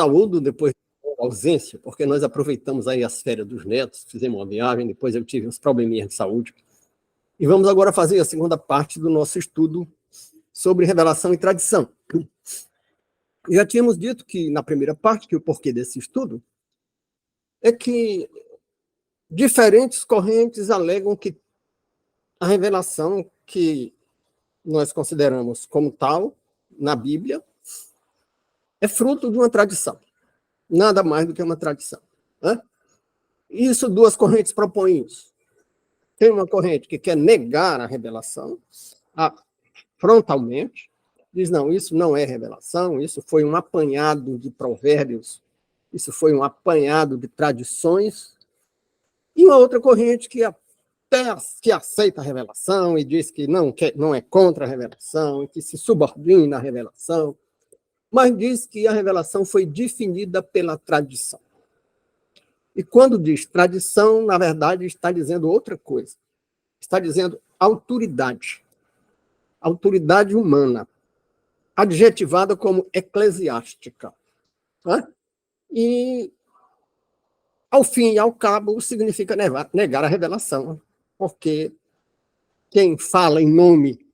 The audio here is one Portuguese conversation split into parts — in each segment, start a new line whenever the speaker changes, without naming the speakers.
saúdo depois da ausência, porque nós aproveitamos aí as férias dos netos, fizemos uma viagem, depois eu tive uns probleminhas de saúde. E vamos agora fazer a segunda parte do nosso estudo sobre revelação e tradição. Já tínhamos dito que, na primeira parte, que o porquê desse estudo é que diferentes correntes alegam que a revelação que nós consideramos como tal, na Bíblia, é fruto de uma tradição. Nada mais do que uma tradição. Né? Isso, duas correntes propõem isso. Tem uma corrente que quer negar a revelação frontalmente, diz, não, isso não é revelação, isso foi um apanhado de provérbios, isso foi um apanhado de tradições, e uma outra corrente que aceita a revelação e diz que não é contra a revelação, e que se subordina à revelação, mas diz que a revelação foi definida pela tradição. E quando diz tradição, na verdade, está dizendo outra coisa. Está dizendo autoridade. Autoridade humana, adjetivada como eclesiástica. Né? E, ao fim e ao cabo, significa negar a revelação, porque quem fala em nome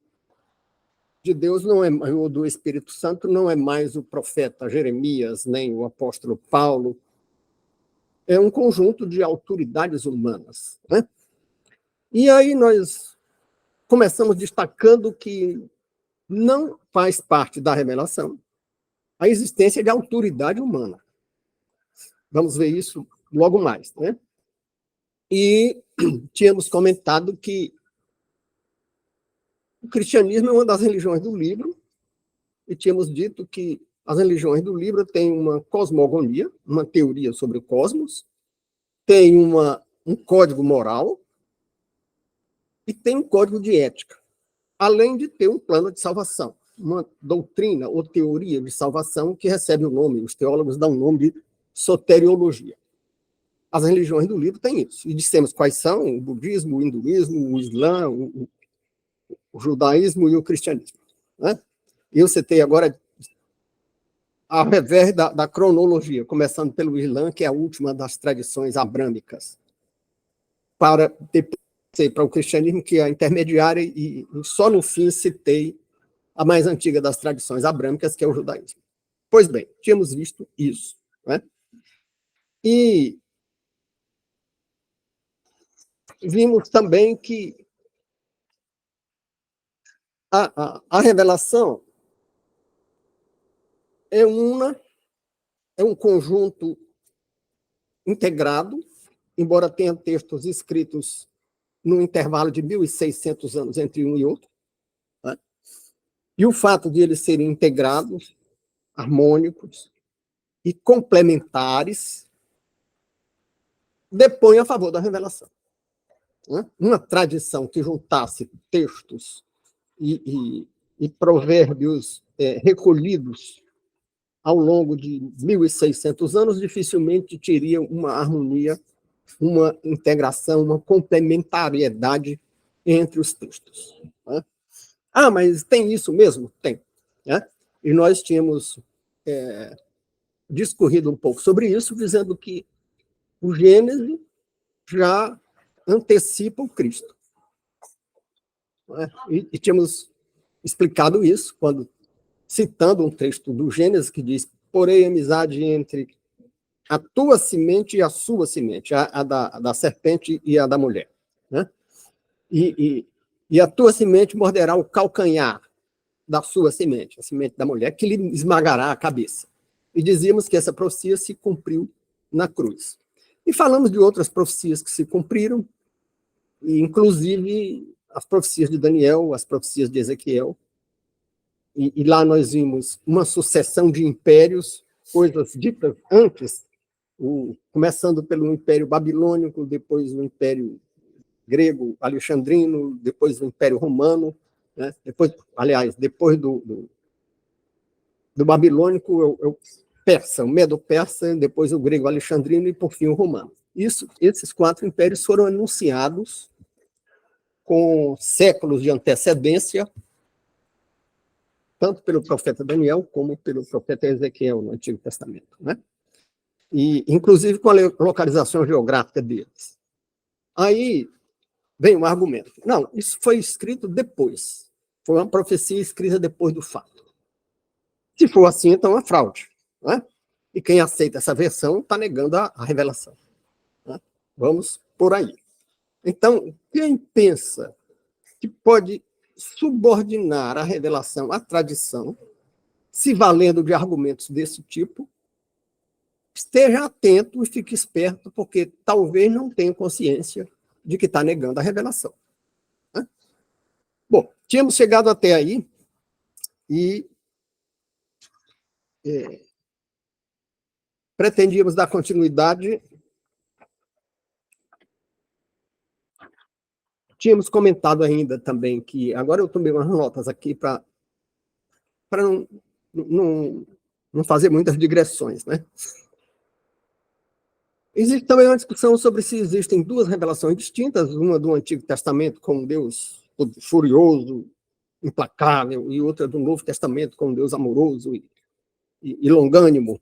de Deus não é, ou do Espírito Santo não é mais o profeta Jeremias, nem o apóstolo Paulo. É um conjunto de autoridades humanas. Né? E aí nós começamos destacando que não faz parte da revelação a existência de autoridade humana. Vamos ver isso logo mais. Né? E tínhamos comentado que o cristianismo é uma das religiões do livro, e tínhamos dito que as religiões do livro têm uma cosmogonia, uma teoria sobre o cosmos, tem um código moral e tem um código de ética, além de ter um plano de salvação, uma doutrina ou teoria de salvação que recebe o nome, os teólogos dão o nome de soteriologia. As religiões do livro têm isso, e dissemos quais são: o budismo, o hinduísmo, o islã, o judaísmo e o cristianismo. Né? Eu citei agora, ao revés da cronologia, começando pelo Islã, que é a última das tradições abrâmicas, para o cristianismo, que é a intermediária, e só no fim citei a mais antiga das tradições abrâmicas, que é o judaísmo. Pois bem, tínhamos visto isso. Né? E vimos também que a revelação é um conjunto integrado, embora tenha textos escritos num intervalo de 1.600 anos entre um e outro. Né? E o fato de eles serem integrados, harmônicos e complementares depõe a favor da revelação. Né? Uma tradição que juntasse textos e provérbios recolhidos ao longo de 1.600 anos dificilmente teria uma harmonia, uma integração, uma complementariedade entre os textos. Né? Ah, mas tem isso mesmo? Tem. Né? E nós tínhamos discorrido um pouco sobre isso, dizendo que o Gênesis já antecipa o Cristo. Né? E tínhamos explicado isso, quando citando um texto do Gênesis que diz: porém, amizade entre a tua semente e a sua semente, a da serpente e a da mulher. Né? E a tua semente morderá o calcanhar da sua semente, a semente da mulher, que lhe esmagará a cabeça. E dizíamos que essa profecia se cumpriu na cruz. E falamos de outras profecias que se cumpriram, inclusive as profecias de Daniel, as profecias de Ezequiel. E lá nós vimos uma sucessão de impérios, coisas ditas antes, começando pelo Império Babilônico, depois o Império Grego Alexandrino, depois o Império Romano, né? depois do Babilônico, o Persa, o Medo-Persa, depois o Grego Alexandrino e, por fim, o Romano. Esses 4 impérios foram anunciados com séculos de antecedência tanto pelo profeta Daniel como pelo profeta Ezequiel no Antigo Testamento, né? E, inclusive, com a localização geográfica deles. Aí vem um argumento. Não, isso foi escrito depois. Foi uma profecia escrita depois do fato. Se for assim, então é uma fraude, né? E quem aceita essa versão está negando a revelação, né? Vamos por aí. Então, quem pensa que pode subordinar a revelação à tradição, se valendo de argumentos desse tipo, esteja atento e fique esperto, porque talvez não tenha consciência de que está negando a revelação, né? Bom, tínhamos chegado até aí e pretendíamos dar continuidade. Tínhamos comentado ainda também que, agora eu tomei umas notas aqui para não fazer muitas digressões, né? Existe também uma discussão sobre se existem duas revelações distintas, uma do Antigo Testamento com um Deus furioso, implacável, e outra do Novo Testamento com um Deus amoroso e longânimo.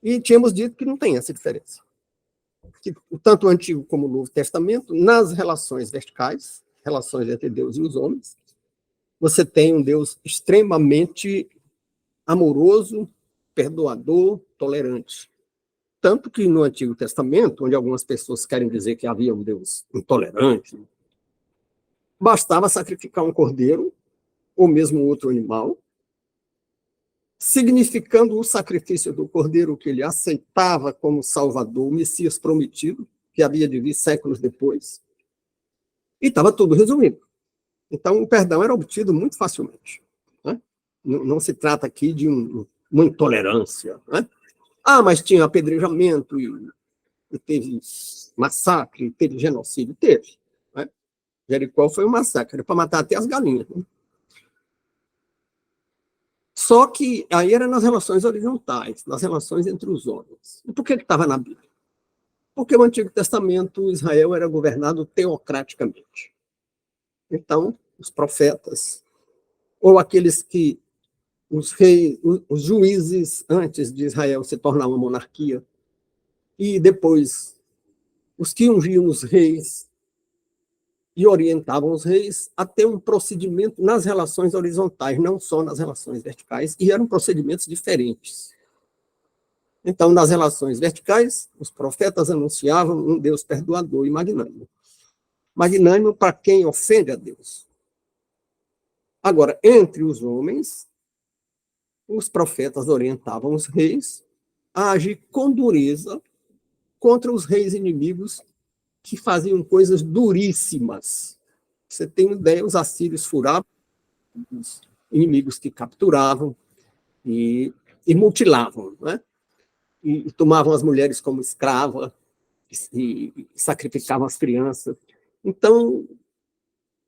E tínhamos dito que não tem essa diferença. Que, tanto o Antigo como o Novo Testamento, nas relações verticais, relações entre Deus e os homens, você tem um Deus extremamente amoroso, perdoador, tolerante. Tanto que no Antigo Testamento, onde algumas pessoas querem dizer que havia um Deus intolerante, bastava sacrificar um cordeiro, ou mesmo outro animal, significando o sacrifício do cordeiro que ele aceitava como Salvador, o Messias prometido, que havia de vir séculos depois, e estava tudo resumido. Então, o perdão era obtido muito facilmente, né? Não se trata aqui de uma intolerância, né? Ah, mas tinha apedrejamento e teve massacre, teve genocídio, teve, né? Jericó foi um massacre, para matar até as galinhas, né? Só que aí era nas relações horizontais, nas relações entre os homens. E por que estava na Bíblia? Porque no Antigo Testamento Israel era governado teocraticamente. Então, os profetas, ou aqueles que os reis, os juízes antes de Israel se tornar uma monarquia, e depois os que ungiam os reis e orientavam os reis a ter um procedimento nas relações horizontais, não só nas relações verticais, e eram procedimentos diferentes. Então, nas relações verticais, os profetas anunciavam um Deus perdoador e magnânimo. Magnânimo para quem ofende a Deus. Agora, entre os homens, os profetas orientavam os reis a agir com dureza contra os reis inimigos que faziam coisas duríssimas. Você tem uma ideia, os assírios furavam os inimigos que capturavam e mutilavam, né? E tomavam as mulheres como escravas e sacrificavam as crianças. Então,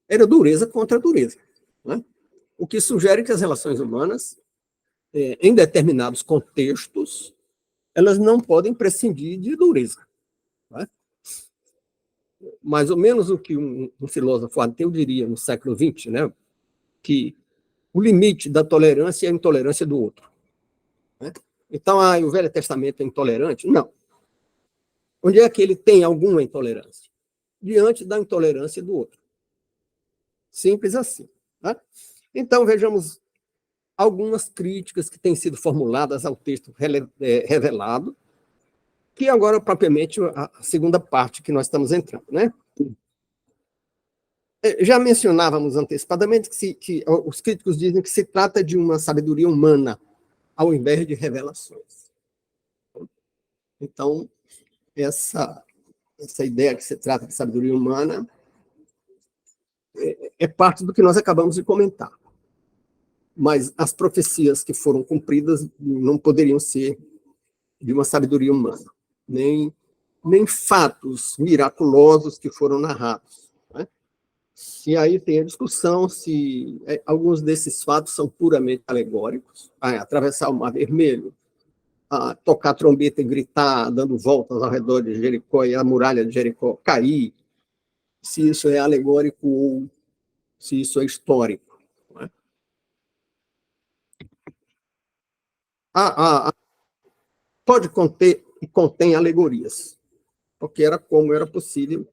era dureza contra dureza, né? O que sugere que as relações humanas, em determinados contextos, elas não podem prescindir de dureza, né? Mais ou menos o que um filósofo ateu diria no século XX, né? Que o limite da tolerância é a intolerância do outro, né? Então, o Velho Testamento é intolerante? Não. Onde é que ele tem alguma intolerância? Diante da intolerância do outro. Simples assim, né? Então, vejamos algumas críticas que têm sido formuladas ao texto revelado, que agora, propriamente, a segunda parte que nós estamos entrando, né? Já mencionávamos antecipadamente que os críticos dizem que se trata de uma sabedoria humana, ao invés de revelações. Então, essa ideia que se trata de sabedoria humana é parte do que nós acabamos de comentar. Mas as profecias que foram cumpridas não poderiam ser de uma sabedoria humana, nem fatos miraculosos que foram narrados, né? E aí tem a discussão se alguns desses fatos são puramente alegóricos, atravessar o Mar Vermelho, tocar trombeta e gritar, dando voltas ao redor de Jericó e a muralha de Jericó cair, se isso é alegórico ou se isso é histórico, né? Pode conter e contém alegorias, porque era como era possível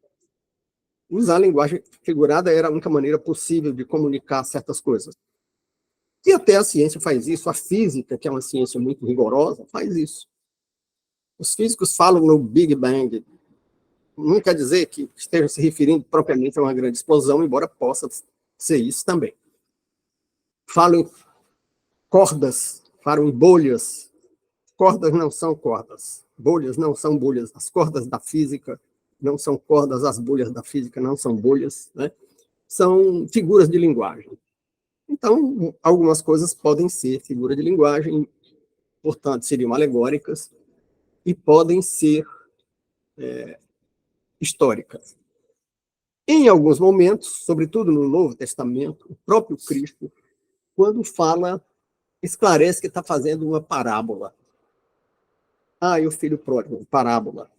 usar a linguagem figurada, era a única maneira possível de comunicar certas coisas. E até a ciência faz isso, a física, que é uma ciência muito rigorosa, faz isso. Os físicos falam no Big Bang, não quer dizer que estejam se referindo propriamente a uma grande explosão, embora possa ser isso também. Falam em cordas, falam em bolhas. Cordas não são cordas, bolhas não são bolhas. As cordas da física não são cordas, as bolhas da física não são bolhas, né? São figuras de linguagem. Então, algumas coisas podem ser figura de linguagem, portanto, seriam alegóricas, e podem ser históricas. Em alguns momentos, sobretudo no Novo Testamento, o próprio Cristo, quando fala, esclarece que está fazendo uma parábola. E o filho pródigo, parábola.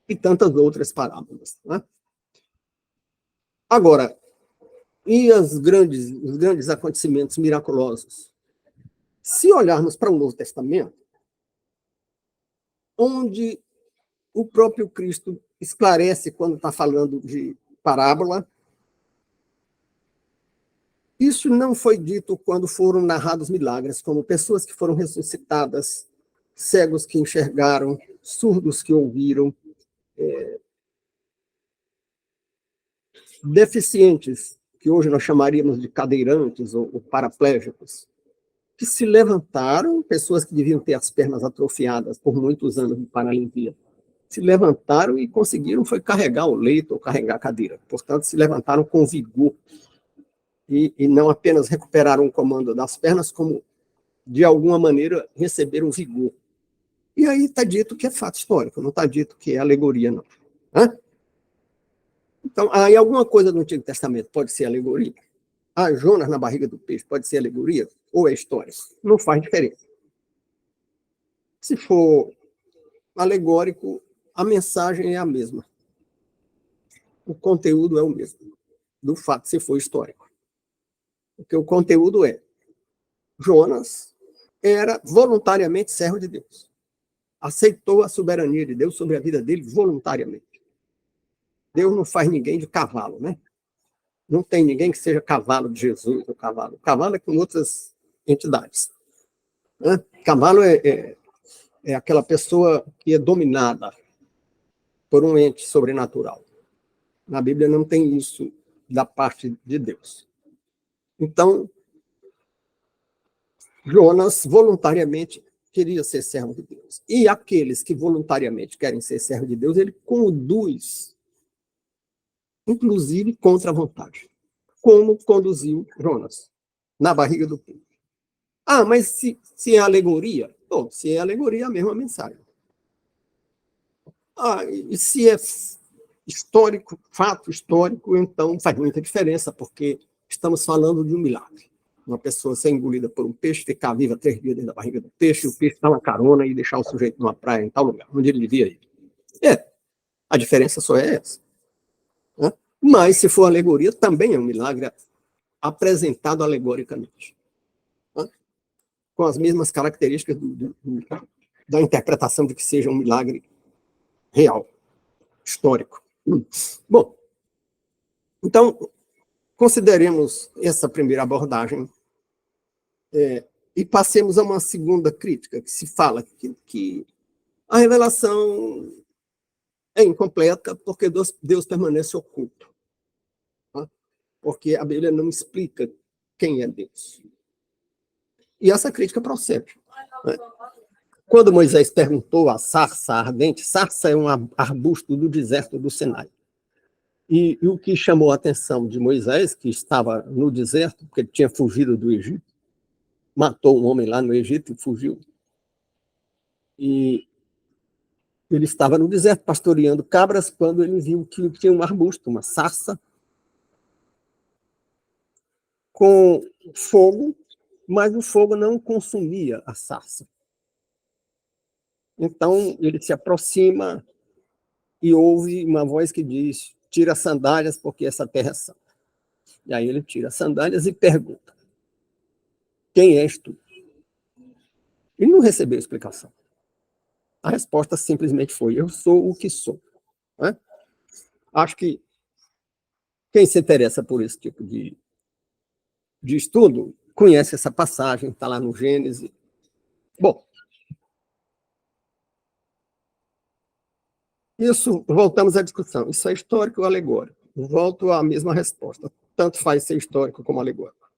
E tantas outras parábolas. Né? Agora, e os grandes acontecimentos miraculosos? Se olharmos para o Novo Testamento, onde o próprio Cristo esclarece quando está falando de parábola, isso não foi dito quando foram narrados milagres, como pessoas que foram ressuscitadas, cegos que enxergaram, surdos que ouviram, deficientes, que hoje nós chamaríamos de cadeirantes ou paraplégicos, que se levantaram, pessoas que deviam ter as pernas atrofiadas por muitos anos de paralisia, se levantaram e conseguiram foi carregar o leito ou carregar a cadeira. Portanto, se levantaram com vigor e não apenas recuperaram o comando das pernas, como, de alguma maneira, receberam vigor. E aí está dito que é fato histórico, não está dito que é alegoria, não. Hã? Então, aí alguma coisa do Antigo Testamento pode ser alegoria? Jonas na barriga do peixe pode ser alegoria? Ou é história? Não faz diferença. Se for alegórico, a mensagem é a mesma. O conteúdo é o mesmo, do fato se for histórico. Porque o conteúdo é: Jonas era voluntariamente servo de Deus. Aceitou a soberania de Deus sobre a vida dele voluntariamente. Deus não faz ninguém de cavalo, né? Não tem ninguém que seja cavalo de Jesus, o cavalo. O cavalo é com outras entidades. Né? Cavalo é aquela pessoa que é dominada por um ente sobrenatural. Na Bíblia não tem isso da parte de Deus. Então, Jonas voluntariamente queria ser servo de Deus. E aqueles que voluntariamente querem ser servo de Deus, ele conduz, inclusive contra a vontade. Como conduziu Jonas na barriga do peixe. Mas se é alegoria? Bom, se é alegoria, é a mesma mensagem. E se é histórico, fato histórico, então faz muita diferença, porque estamos falando de um milagre. Uma pessoa ser engolida por um peixe, ficar viva 3 dias dentro da barriga do peixe, o peixe dar uma carona e deixar o sujeito numa praia em tal lugar, onde ele devia ir. A diferença só é essa. Né? Mas, se for alegoria, também é um milagre apresentado alegoricamente. Né? Com as mesmas características da interpretação de que seja um milagre real, histórico. Bom, então, consideremos essa primeira abordagem e passemos a uma segunda crítica, que se fala que a revelação é incompleta porque Deus permanece oculto. Tá? Porque a Bíblia não explica quem é Deus. E essa crítica procede. Né? Quando Moisés perguntou à sarça ardente, sarça é um arbusto do deserto do Sinai. E o que chamou a atenção de Moisés, que estava no deserto, porque ele tinha fugido do Egito, matou um homem lá no Egito e fugiu. E ele estava no deserto pastoreando cabras quando ele viu que tinha um arbusto, uma sarça, com fogo, mas o fogo não consumia a sarça. Então ele se aproxima e ouve uma voz que diz: tira as sandálias porque essa terra é santa. E aí ele tira as sandálias e pergunta: quem és tu? Ele não recebeu explicação. A resposta simplesmente foi: eu sou o que sou. Né? Acho que quem se interessa por esse tipo de estudo conhece essa passagem, está lá no Gênesis. Bom, isso, voltamos à discussão. Isso é histórico ou alegórico? Volto à mesma resposta. Tanto faz ser histórico como alegórico.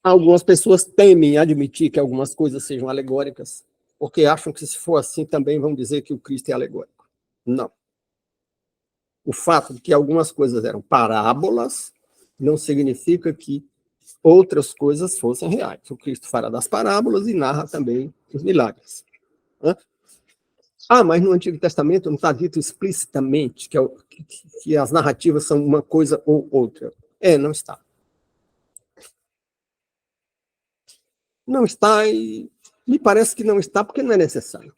Algumas pessoas temem admitir que algumas coisas sejam alegóricas, porque acham que, se for assim, também vão dizer que o Cristo é alegórico. Não. O fato de que algumas coisas eram parábolas não significa que outras coisas fossem reais. O Cristo fala das parábolas e narra também os milagres. Mas no Antigo Testamento não está dito explicitamente que as narrativas são uma coisa ou outra. Não está. Não está, e me parece que não está porque não é necessário.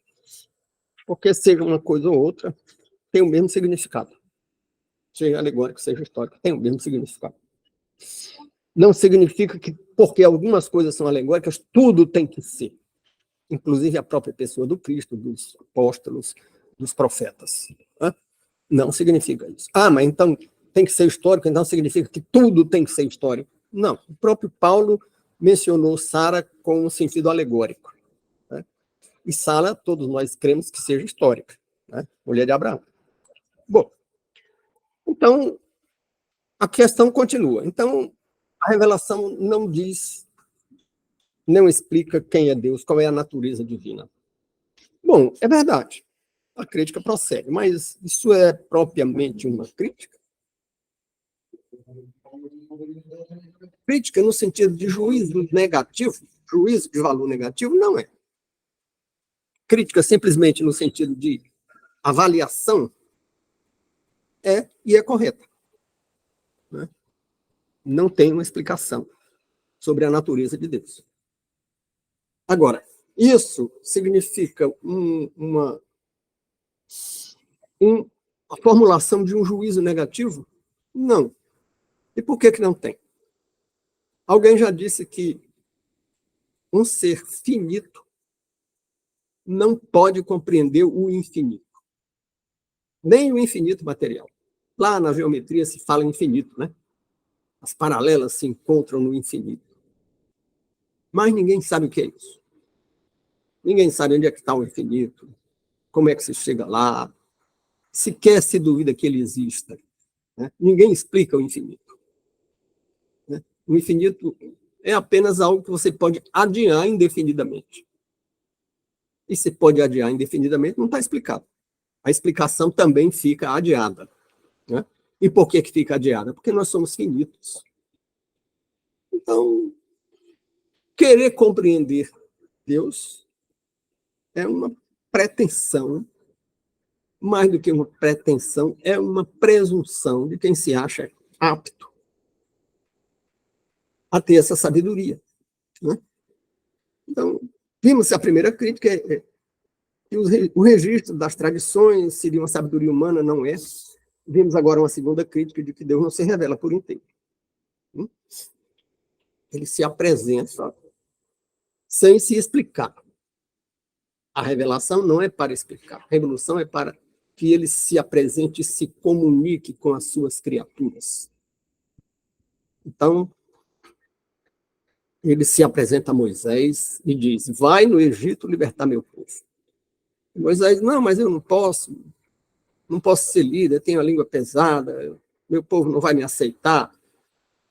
Porque seja uma coisa ou outra, tem o mesmo significado. Seja alegórico, seja histórico, tem o mesmo significado. Não significa que, porque algumas coisas são alegóricas, tudo tem que ser. Inclusive a própria pessoa do Cristo, dos apóstolos, dos profetas. Não significa isso. Mas então tem que ser histórico, então significa que tudo tem que ser histórico. Não. O próprio Paulo mencionou Sara com um sentido alegórico. E Sara, todos nós cremos que seja histórica. Mulher de Abraão. Bom, então a questão continua. Então, a revelação não diz, não explica quem é Deus, qual é a natureza divina. Bom, é verdade. A crítica prossegue, mas isso é propriamente uma crítica? Crítica no sentido de juízo negativo, juízo de valor negativo, não é. Crítica simplesmente no sentido de avaliação e é correta. Não tem uma explicação sobre a natureza de Deus. Agora, isso significa a formulação de um juízo negativo? Não. E por que não tem? Alguém já disse que um ser finito não pode compreender o infinito. Nem o infinito material. Lá na geometria se fala infinito, né? As paralelas se encontram no infinito. Mas ninguém sabe o que é isso. Ninguém sabe onde é que está o infinito, como é que se chega lá, sequer se duvida que ele exista. Né? Ninguém explica o infinito. Né? O infinito é apenas algo que você pode adiar indefinidamente. E se pode adiar indefinidamente, não está explicado. A explicação também fica adiada. Né? E por que fica adiada? Porque nós somos finitos. Então, querer compreender Deus é uma pretensão, mais do que uma pretensão, é uma presunção de quem se acha apto a ter essa sabedoria. Né? Então, vimos a primeira crítica, que o registro das tradições seria uma sabedoria humana, não é. Vimos agora uma segunda crítica de que Deus não se revela por inteiro. Ele se apresenta sem se explicar. A revelação não é para explicar, a revelação é para que ele se apresente e se comunique com as suas criaturas. Então, ele se apresenta a Moisés e diz: vai no Egito libertar meu povo. E Moisés: não, mas eu não posso ser líder, tenho a língua pesada, meu povo não vai me aceitar.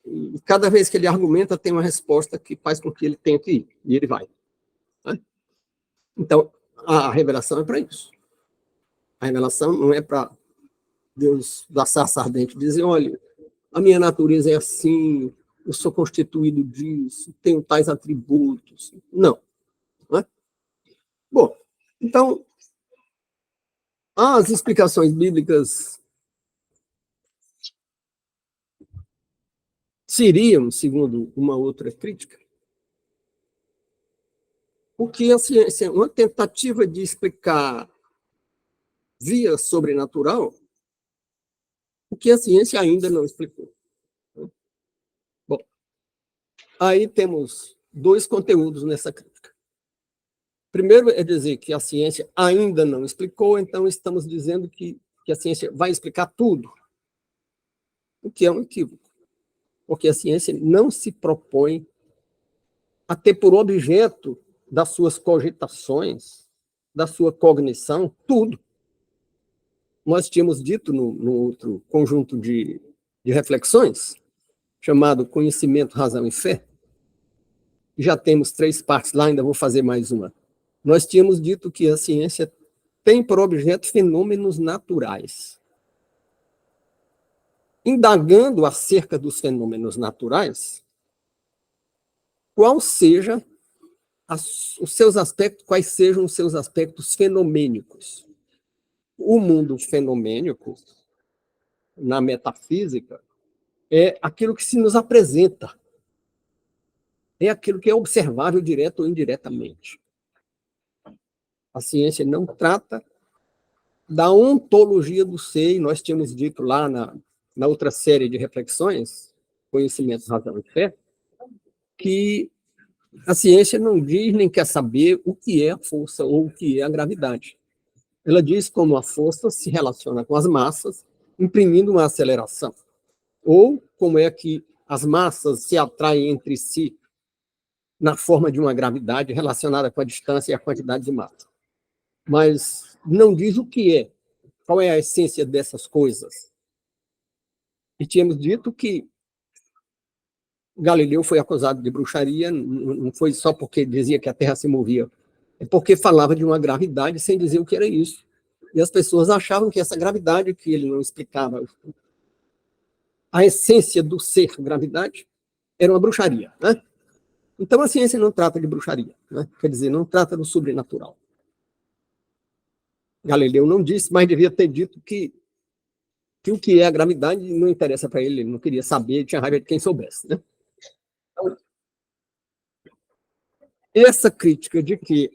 E cada vez que ele argumenta, tem uma resposta que faz com que ele tenha que ir, e ele vai. Né? Então, a revelação é para isso. A revelação não é para Deus da sarça ardente dizer: olha, a minha natureza é assim, eu sou constituído disso, tenho tais atributos. Não. Né? Bom, então, as explicações bíblicas seriam, segundo uma outra crítica, o que a ciência é uma tentativa de explicar via sobrenatural o que a ciência ainda não explicou. Bom, aí temos dois conteúdos nessa crítica. Primeiro é dizer que a ciência ainda não explicou, então estamos dizendo que a ciência vai explicar tudo, o que é um equívoco, porque a ciência não se propõe a ter por objeto das suas cogitações, da sua cognição, tudo. Nós tínhamos dito no outro conjunto de reflexões, chamado Conhecimento, Razão e Fé, já temos 3 partes lá, ainda vou fazer mais uma. Nós tínhamos dito que a ciência tem por objeto fenômenos naturais. Indagando acerca dos fenômenos naturais, quais sejam os seus aspectos fenomênicos. O mundo fenomênico, na metafísica, é aquilo que se nos apresenta. É aquilo que é observável direto ou indiretamente. A ciência não trata da ontologia do ser, e nós tínhamos dito lá na outra série de reflexões, Conhecimento, Razão e Fé, que a ciência não diz nem quer saber o que é a força ou o que é a gravidade. Ela diz como a força se relaciona com as massas, imprimindo uma aceleração, ou como é que as massas se atraem entre si na forma de uma gravidade relacionada com a distância e a quantidade de massa. Mas não diz o que é, qual é a essência dessas coisas. E tínhamos dito que Galileu foi acusado de bruxaria, não foi só porque dizia que a Terra se movia, é porque falava de uma gravidade sem dizer o que era isso. E as pessoas achavam que essa gravidade, que ele não explicava a essência do ser gravidade, era uma bruxaria, né? Então a ciência não trata de bruxaria, né? Quer dizer, não trata do sobrenatural. Galileu não disse, mas devia ter dito que o que é a gravidade não interessa para ele, ele não queria saber, tinha raiva de quem soubesse, né? Então, essa crítica de que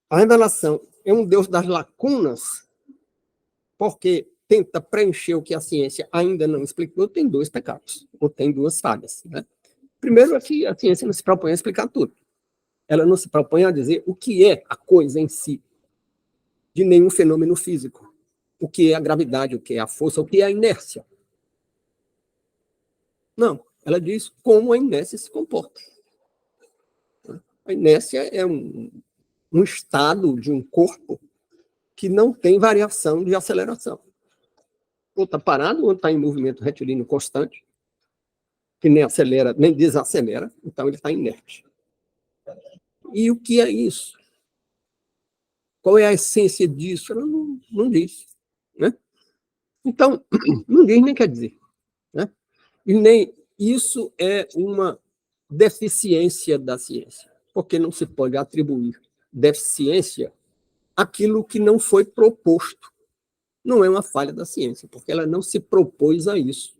a revelação é um Deus das lacunas, porque tenta preencher o que a ciência ainda não explicou, tem 2 pecados, ou tem 2 falhas, né? Primeiro é que a ciência não se propõe a explicar tudo. Ela não se propõe a dizer o que é a coisa em si, de nenhum fenômeno físico. O que é a gravidade, o que é a força, o que é a inércia. Não, ela diz como a inércia se comporta. A inércia é um estado de um corpo que não tem variação de aceleração. Ou está parado, ou está em movimento retilíneo constante, que nem acelera, nem desacelera, então ele está inerte. E o que é isso? Qual é a essência disso? Ela não diz, né? Então, não diz nem quer dizer, né? E nem isso é uma deficiência da ciência, porque não se pode atribuir deficiência àquilo que não foi proposto. Não é uma falha da ciência, porque ela não se propôs a isso.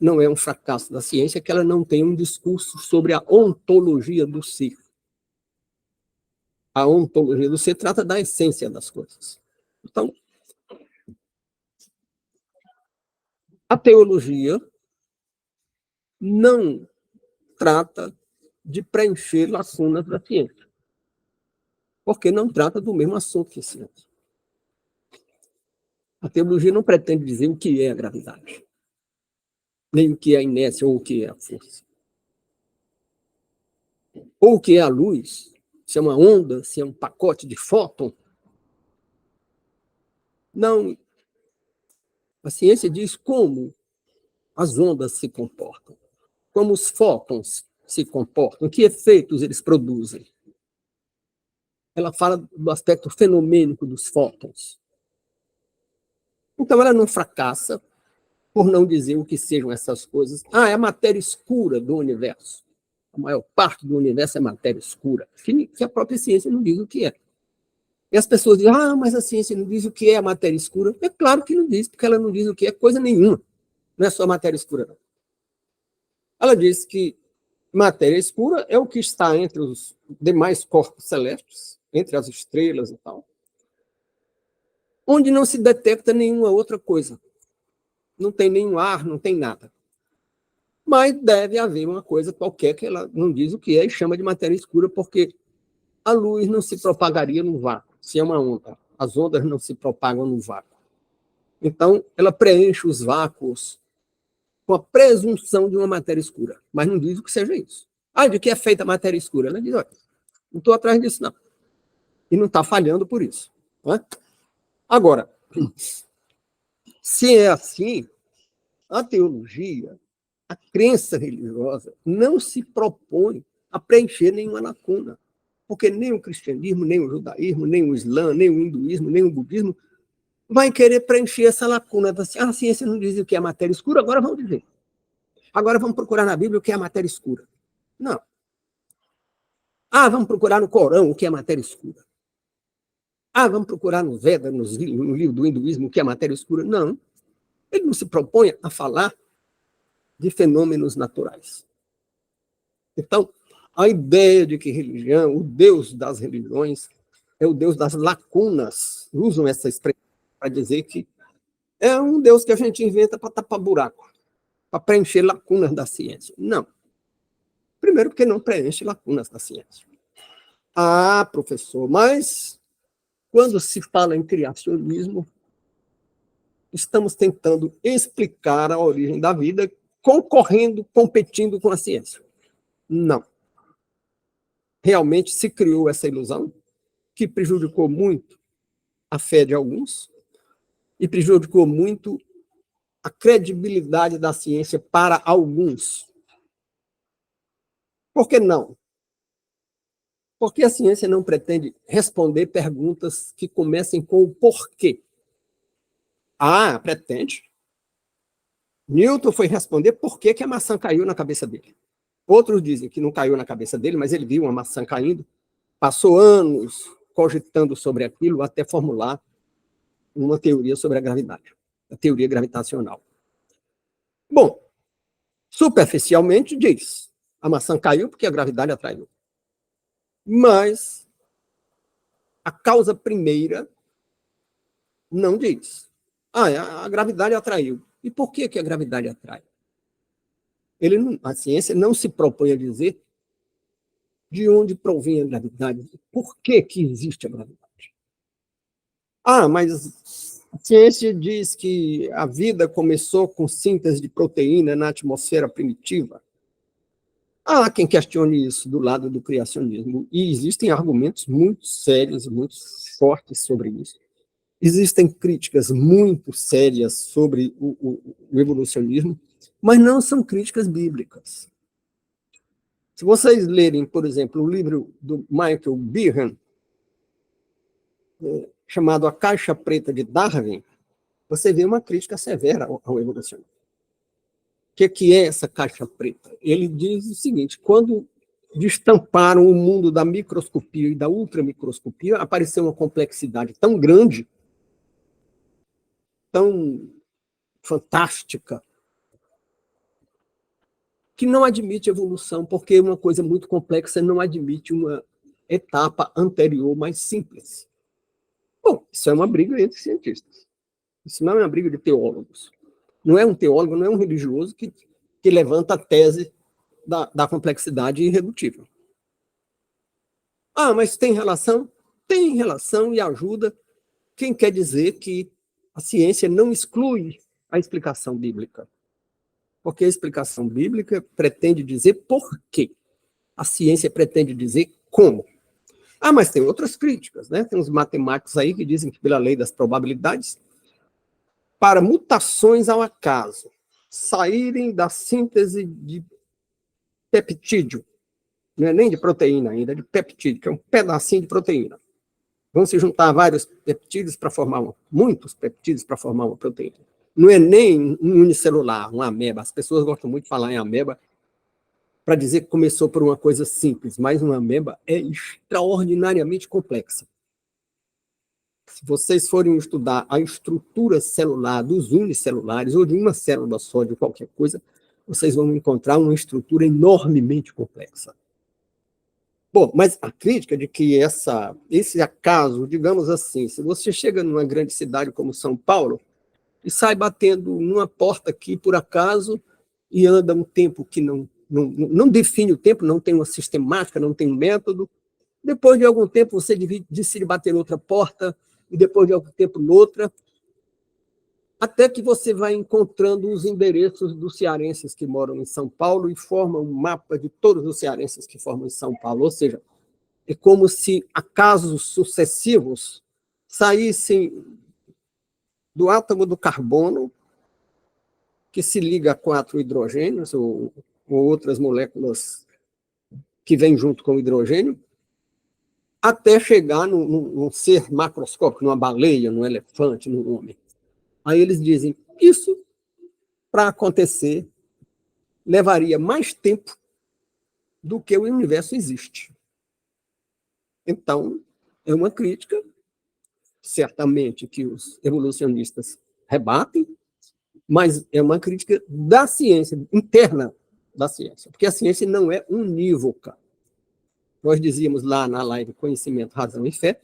Não é um fracasso da ciência que ela não tem um discurso sobre a ontologia do ser. A ontologia do ser trata da essência das coisas. Então, a teologia não trata de preencher lacunas da ciência, porque não trata do mesmo assunto que a ciência. A teologia não pretende dizer o que é a gravidade, nem o que é a inércia ou o que é a força. Ou o que é a luz, se é uma onda, se é um pacote de fóton. Não. A ciência diz como as ondas se comportam, como os fótons se comportam, que efeitos eles produzem. Ela fala do aspecto fenomênico dos fótons. Então, ela não fracassa por não dizer o que sejam essas coisas. É a matéria escura do universo. A maior parte do universo é matéria escura, que a própria ciência não diz o que é. E as pessoas dizem, mas a ciência não diz o que é a matéria escura. É claro que não diz, porque ela não diz o que é coisa nenhuma. Não é só matéria escura, não. Ela diz que matéria escura é o que está entre os demais corpos celestes, entre as estrelas e tal, onde não se detecta nenhuma outra coisa. Não tem nenhum ar, não tem nada. Mas deve haver uma coisa qualquer que ela não diz o que é e chama de matéria escura, porque a luz não se propagaria no vácuo, se é uma onda. As ondas não se propagam no vácuo. Então, ela preenche os vácuos com a presunção de uma matéria escura, mas não diz o que seja isso. Ah, de que é feita a matéria escura? Ela diz, olha, não estou atrás disso, não. E não está falhando por isso. Não é? Agora, se é assim, a teologia, a crença religiosa, não se propõe a preencher nenhuma lacuna. Porque nem o cristianismo, nem o judaísmo, nem o islã, nem o hinduísmo, nem o budismo vai querer preencher essa lacuna. Assim, a ciência não diz o que é matéria escura, agora vamos dizer. Agora vamos procurar na Bíblia o que é matéria escura. Não. Ah, vamos procurar no Corão o que é matéria escura. Ah, vamos procurar no Veda, no livro do hinduísmo, o que é matéria escura. Não. Ele não se propõe a falar de fenômenos naturais. Então, a ideia de que religião, o Deus das religiões, é o Deus das lacunas. Usam essa expressão para dizer que é um Deus que a gente inventa para tapar buraco, para preencher lacunas da ciência. Não. Primeiro, porque não preenche lacunas da ciência. Ah, professor, mas quando se fala em criacionismo, estamos tentando explicar a origem da vida concorrendo, competindo com a ciência. Não. Realmente se criou essa ilusão, que prejudicou muito a fé de alguns e prejudicou muito a credibilidade da ciência para alguns. Por que não? Porque a ciência não pretende responder perguntas que comecem com o porquê. Ah, pretende. Newton foi responder por que a maçã caiu na cabeça dele. Outros dizem que não caiu na cabeça dele, mas ele viu uma maçã caindo, passou anos cogitando sobre aquilo até formular uma teoria sobre a gravidade, a teoria gravitacional. Bom, superficialmente diz, a maçã caiu porque a gravidade atraiu. Mas a causa primeira não diz. Ah, a gravidade atraiu. E por que a gravidade atrai? A ciência não se propõe a dizer de onde provém a gravidade, por que existe a gravidade. Ah, mas a ciência diz que a vida começou com síntese de proteína na atmosfera primitiva. Há quem questione isso do lado do criacionismo, e existem argumentos muito sérios, muito fortes sobre isso. Existem críticas muito sérias sobre o evolucionismo, mas não são críticas bíblicas. Se vocês lerem, por exemplo, o livro do Michael Behan, chamado A Caixa Preta de Darwin, você vê uma crítica severa ao evolucionismo. O que é essa caixa preta? Ele diz o seguinte, quando destamparam o mundo da microscopia e da ultramicroscopia, apareceu uma complexidade tão grande, tão fantástica, que não admite evolução, porque uma coisa muito complexa não admite uma etapa anterior mais simples. Bom, isso é uma briga entre cientistas. Isso não é uma briga de teólogos. Não é um teólogo, não é um religioso que levanta a tese da complexidade irredutível. Ah, mas tem relação? Tem relação e ajuda quem quer dizer que a ciência não exclui a explicação bíblica. Porque a explicação bíblica pretende dizer por quê. A ciência pretende dizer como. Ah, mas tem outras críticas, né? Tem uns matemáticos aí que dizem que pela lei das probabilidades, para mutações ao acaso saírem da síntese de peptídeo, não é nem de proteína ainda, é de peptídeo, que é um pedacinho de proteína. Vão se juntar vários peptídeos para formar muitos peptídeos para formar uma proteína. Não é nem um unicelular, uma ameba. As pessoas gostam muito de falar em ameba para dizer que começou por uma coisa simples, mas uma ameba é extraordinariamente complexa. Se vocês forem estudar a estrutura celular dos unicelulares, ou de uma célula só, de qualquer coisa, vocês vão encontrar uma estrutura enormemente complexa. Bom, mas a crítica de que esse acaso, digamos assim, se você chega numa grande cidade como São Paulo e sai batendo numa porta aqui, por acaso, e anda um tempo que não define o tempo, não tem uma sistemática, não tem um método. Depois de algum tempo, você decide bater outra porta, e depois de algum tempo, noutra, até que você vai encontrando os endereços dos cearenses que moram em São Paulo e formam um mapa de todos os cearenses que formam em São Paulo. Ou seja, é como se acasos sucessivos saíssem do átomo do carbono, que se liga a 4 hidrogênios, ou outras moléculas que vêm junto com o hidrogênio, até chegar num ser macroscópico, numa baleia, num elefante, num homem. Aí eles dizem, isso, para acontecer, levaria mais tempo do que o universo existe. Então, é uma crítica, certamente, que os evolucionistas rebatem, mas é uma crítica da ciência, interna da ciência, porque a ciência não é unívoca. Nós dizíamos lá na live Conhecimento, Razão e Fé,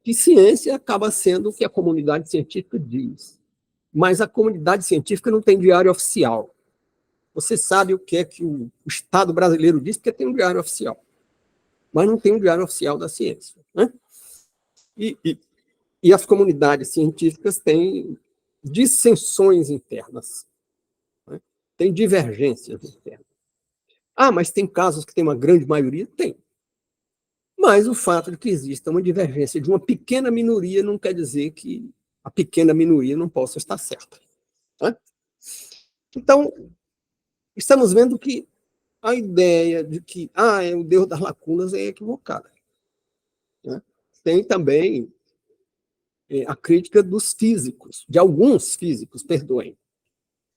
que ciência acaba sendo o que a comunidade científica diz. Mas a comunidade científica não tem diário oficial. Você sabe o que é que o Estado brasileiro diz, porque tem um diário oficial. Mas não tem um diário oficial da ciência. Né? E as comunidades científicas têm dissensões internas. Né? Tem divergências internas. Ah, mas tem casos que tem uma grande maioria? Tem. Mas o fato de que exista uma divergência de uma pequena minoria não quer dizer que a pequena minoria não possa estar certa. Né? Então, estamos vendo que a ideia de que é o Deus das lacunas é equivocada. Né? Tem também a crítica dos físicos, de alguns físicos, perdoem.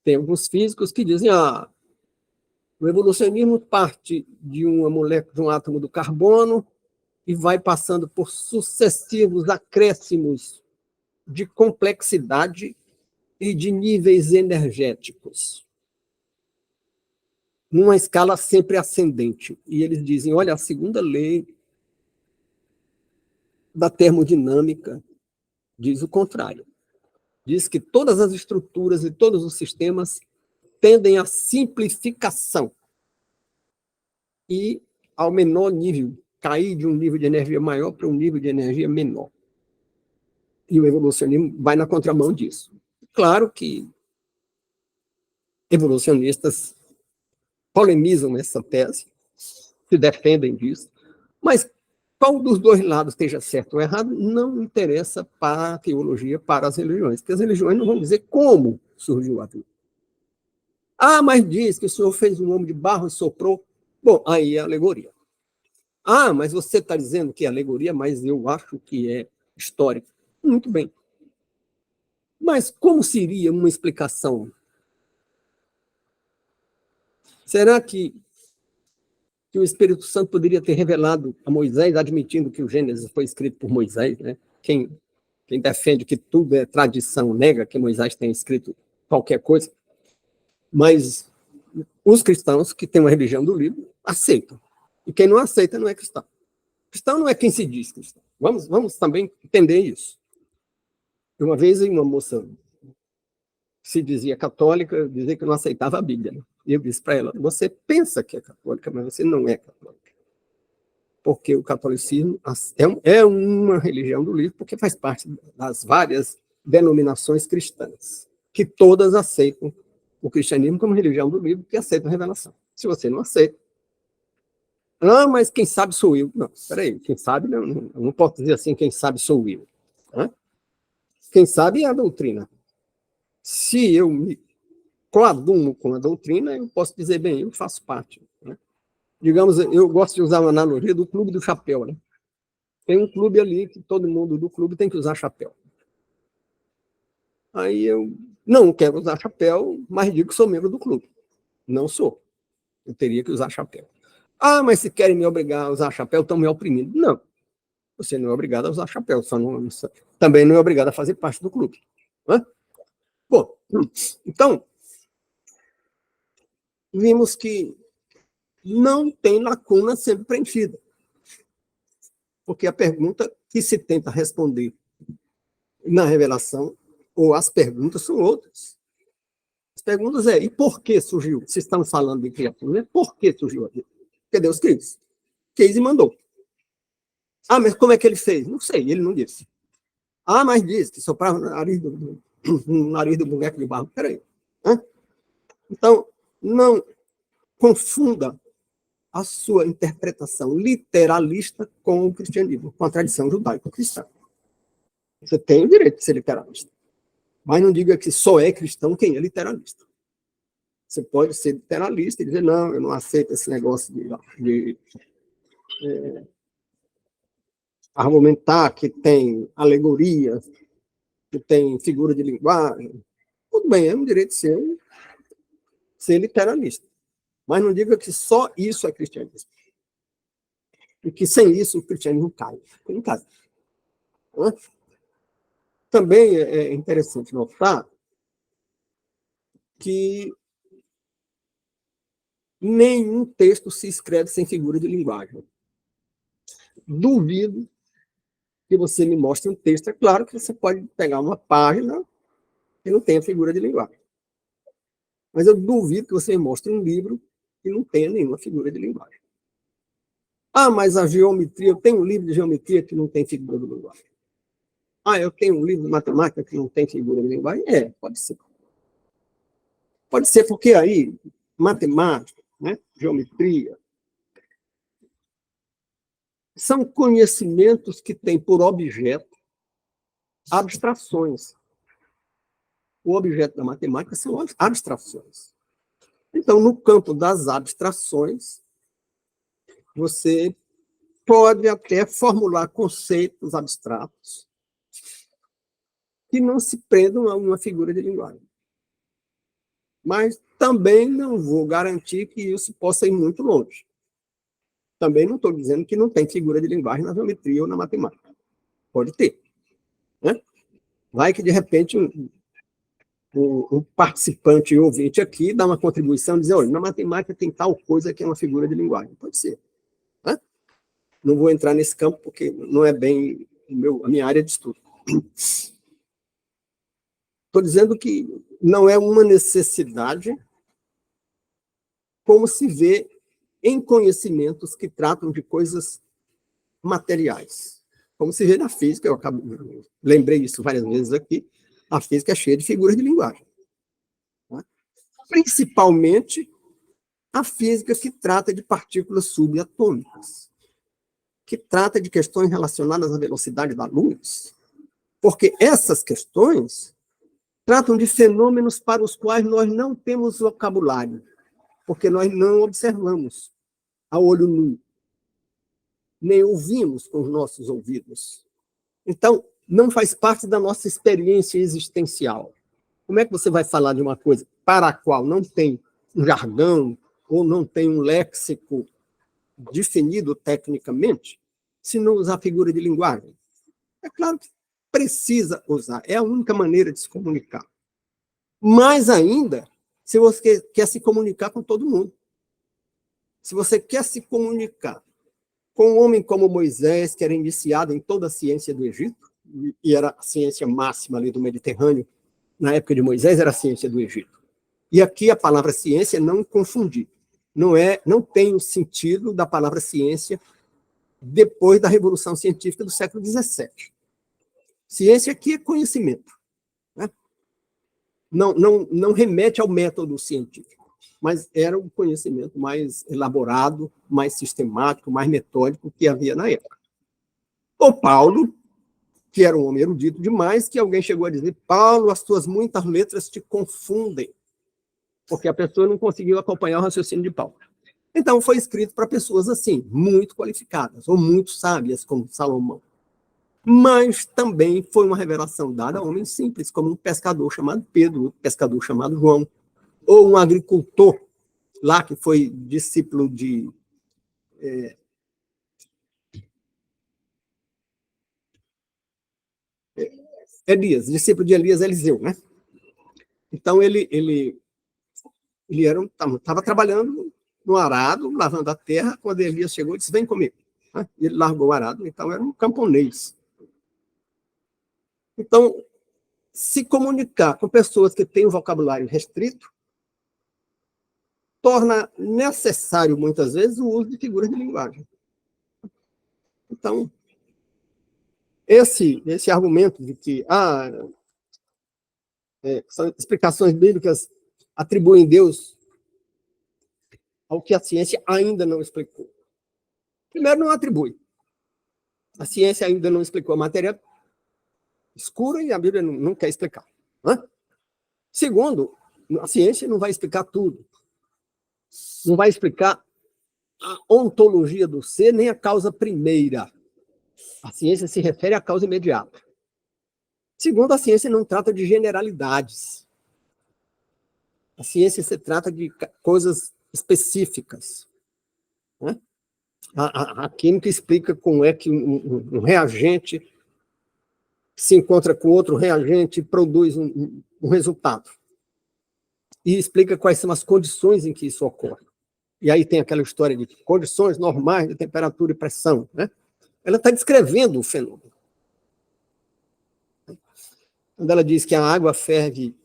Tem alguns físicos que dizem o evolucionismo parte de uma molécula, de um átomo do carbono, e vai passando por sucessivos acréscimos de complexidade e de níveis energéticos, numa escala sempre ascendente. E eles dizem, olha, a segunda lei da termodinâmica diz o contrário. Diz que todas as estruturas e todos os sistemas tendem à simplificação e ao menor nível, cair de um nível de energia maior para um nível de energia menor. E o evolucionismo vai na contramão disso. Claro que evolucionistas polemizam essa tese, se defendem disso, mas qual dos dois lados esteja certo ou errado não interessa para a teologia, para as religiões, porque as religiões não vão dizer como surgiu a vida. Mas diz que o Senhor fez um homem de barro e soprou. Bom, aí é alegoria. Mas você está dizendo que é alegoria, mas eu acho que é histórico. Muito bem. Mas como seria uma explicação? Será que o Espírito Santo poderia ter revelado a Moisés, admitindo que o Gênesis foi escrito por Moisés? Né? Quem defende que tudo é tradição nega que Moisés tenha escrito qualquer coisa. Mas os cristãos que têm uma religião do livro aceitam. E quem não aceita não é cristão. Cristão não é quem se diz cristão. Vamos também entender isso. Uma vez uma moça se dizia católica, dizia que não aceitava a Bíblia. Né? E eu disse para ela, você pensa que é católica, mas você não é católica. Porque o catolicismo é uma religião do livro, porque faz parte das várias denominações cristãs, que todas aceitam o cristianismo como religião do livro, que aceitam a revelação. Se você não aceita, mas quem sabe sou eu. Não, peraí, quem sabe, eu não posso dizer assim, quem sabe sou eu. Né? Quem sabe é a doutrina. Se eu me coaduno com a doutrina, eu posso dizer, bem, eu faço parte. Né? Digamos, eu gosto de usar uma analogia do clube do chapéu. Né? Tem um clube ali que todo mundo do clube tem que usar chapéu. Aí eu não quero usar chapéu, mas digo que sou membro do clube. Não sou. Eu teria que usar chapéu. Mas se querem me obrigar a usar chapéu, estão me oprimindo. Não. Você não é obrigado a usar chapéu. Também não é obrigado a fazer parte do clube. Né? Bom, então, vimos que não tem lacuna sendo preenchida. Porque a pergunta que se tenta responder na revelação, ou as perguntas, são outras. As perguntas é, e por que surgiu? Vocês estão falando de criatura, né? Por que surgiu a vida? Porque Deus quis e mandou. Ah, mas como é que ele fez? Não sei, ele não disse. Ah, mas disse que soprava no nariz do boneco de barro. Peraí. Então, não confunda a sua interpretação literalista com o cristianismo, com a tradição judaico-cristã. Você tem o direito de ser literalista. Mas não diga que só é cristão quem é literalista. Você pode ser literalista e dizer, não, eu não aceito esse negócio de argumentar que tem alegoria, que tem figura de linguagem. Tudo bem, é um direito ser literalista. Mas não diga que só isso é cristianismo. E que sem isso o cristianismo cai. Não cai. Também é interessante notar que nenhum texto se escreve sem figura de linguagem. Duvido que você me mostre um texto. É claro que você pode pegar uma página que não tenha figura de linguagem. Mas eu duvido que você me mostre um livro que não tenha nenhuma figura de linguagem. Ah, mas a geometria, eu tenho um livro de geometria que não tem figura de linguagem. Ah, eu tenho um livro de matemática que não tem figura de linguagem? É, pode ser. Pode ser porque aí, matemática, né, geometria, são conhecimentos que têm por objeto abstrações. O objeto da matemática são abstrações. Então, no campo das abstrações, você pode até formular conceitos abstratos que não se prendam a uma figura de linguagem. Mas também não vou garantir que isso possa ir muito longe. Também não estou dizendo que não tem figura de linguagem na geometria ou na matemática. Pode ter. Né? Vai que, de repente, um participante e ouvinte aqui dá uma contribuição e diz, olha, na matemática tem tal coisa que é uma figura de linguagem. Pode ser. Né? Não vou entrar nesse campo porque não é bem a minha área de estudo. Estou dizendo que não é uma necessidade como se vê em conhecimentos que tratam de coisas materiais. Como se vê na física, lembrei isso várias vezes aqui, a física é cheia de figuras de linguagem. Né? Principalmente a física que trata de partículas subatômicas, que trata de questões relacionadas à velocidade da luz, porque essas questões tratam de fenômenos para os quais nós não temos vocabulário, porque nós não observamos a olho nu, nem ouvimos com os nossos ouvidos. Então, não faz parte da nossa experiência existencial. Como é que você vai falar de uma coisa para a qual não tem um jargão ou não tem um léxico definido tecnicamente, se não usar figura de linguagem? É claro que precisa usar, é a única maneira de se comunicar. Mais ainda, se você quer se comunicar com todo mundo. Se você quer se comunicar com um homem como Moisés, que era iniciado em toda a ciência do Egito, e era a ciência máxima ali do Mediterrâneo, na época de Moisés era a ciência do Egito. E aqui a palavra ciência não confundir. Não tem o sentido da palavra ciência depois da Revolução Científica do século XVII. Ciência aqui é conhecimento. Né? Não remete ao método científico, mas era um conhecimento mais elaborado, mais sistemático, mais metódico que havia na época. O Paulo, que era um homem erudito demais, que alguém chegou a dizer, Paulo, as tuas muitas letras te confundem, porque a pessoa não conseguiu acompanhar o raciocínio de Paulo. Então, foi escrito para pessoas assim, muito qualificadas, ou muito sábias, como Salomão. Mas também foi uma revelação dada a homens simples, como um pescador chamado Pedro, um pescador chamado João, ou um agricultor lá que foi discípulo de Elias, discípulo de Elias, Eliseu, né? Então ele estava trabalhando no arado, lavando a terra, quando Elias chegou e disse, vem comigo. Né? Ele largou o arado, então era um camponês. Então, se comunicar com pessoas que têm um vocabulário restrito torna necessário, muitas vezes, o uso de figuras de linguagem. Então, esse argumento de que são explicações bíblicas atribuem Deus ao que a ciência ainda não explicou. Primeiro, não atribui. A ciência ainda não explicou a matéria escura e a Bíblia não quer explicar. Né? Segundo, a ciência não vai explicar tudo. Não vai explicar a ontologia do ser, nem a causa primeira. A ciência se refere à causa imediata. Segundo, a ciência não trata de generalidades. A ciência se trata de coisas específicas. Né? A química explica como é que um reagente se encontra com outro reagente e produz um resultado. E explica quais são as condições em que isso ocorre. E aí tem aquela história de condições normais de temperatura e pressão. Né? Ela está descrevendo o fenômeno. Quando ela diz que a água ferve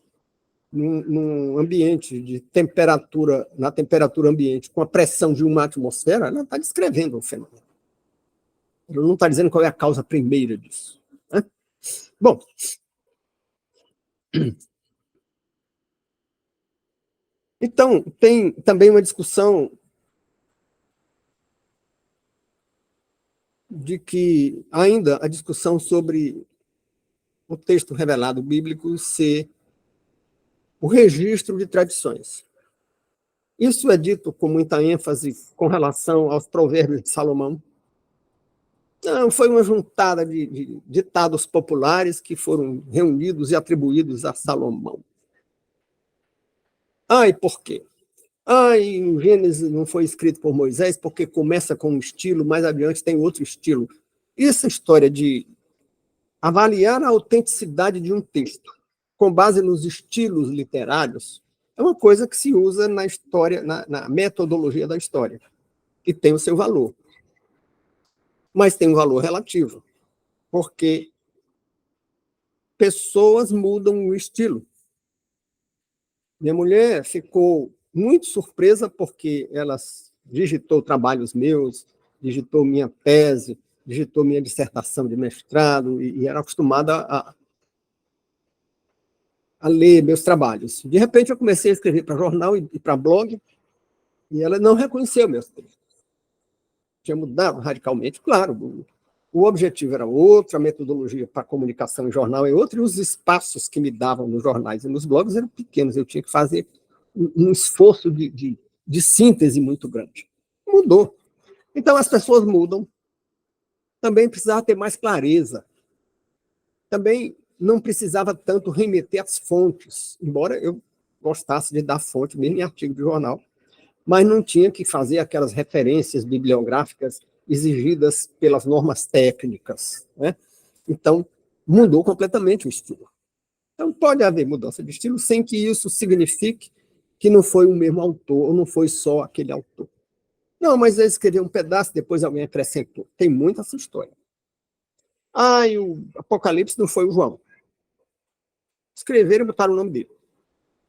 num ambiente de temperatura, na temperatura ambiente, com a pressão de uma atmosfera, ela está descrevendo o fenômeno. Ela não está dizendo qual é a causa primeira disso. Né? Bom, então, tem também uma discussão de que, ainda, a discussão sobre o texto revelado bíblico ser o registro de tradições. Isso é dito com muita ênfase com relação aos provérbios de Salomão. Não, foi uma juntada de ditados populares que foram reunidos e atribuídos a Salomão. E por quê? E o Gênesis não foi escrito por Moisés porque começa com um estilo, mais adiante tem outro estilo. Essa história de avaliar a autenticidade de um texto com base nos estilos literários é uma coisa que se usa na história, na metodologia da história, e tem o seu valor. Mas tem um valor relativo, porque pessoas mudam o estilo. Minha mulher ficou muito surpresa porque ela digitou trabalhos meus, digitou minha tese, digitou minha dissertação de mestrado e era acostumada a ler meus trabalhos. De repente, eu comecei a escrever para jornal e para blog e ela não reconheceu meus textos. Tinha mudado radicalmente, claro. O objetivo era outro, a metodologia para comunicação em jornal é outra, e os espaços que me davam nos jornais e nos blogs eram pequenos. Eu tinha que fazer um esforço de síntese muito grande. Mudou. Então, as pessoas mudam. Também precisava ter mais clareza. Também não precisava tanto remeter às fontes, embora eu gostasse de dar fonte, mesmo em artigo de jornal, mas não tinha que fazer aquelas referências bibliográficas exigidas pelas normas técnicas. Né? Então, mudou completamente o estilo. Então, pode haver mudança de estilo sem que isso signifique que não foi o mesmo autor, ou não foi só aquele autor. Não, mas eles queriam um pedaço, depois alguém acrescentou. Tem muita essa história. E o Apocalipse não foi o João. Escreveram e botaram o nome dele,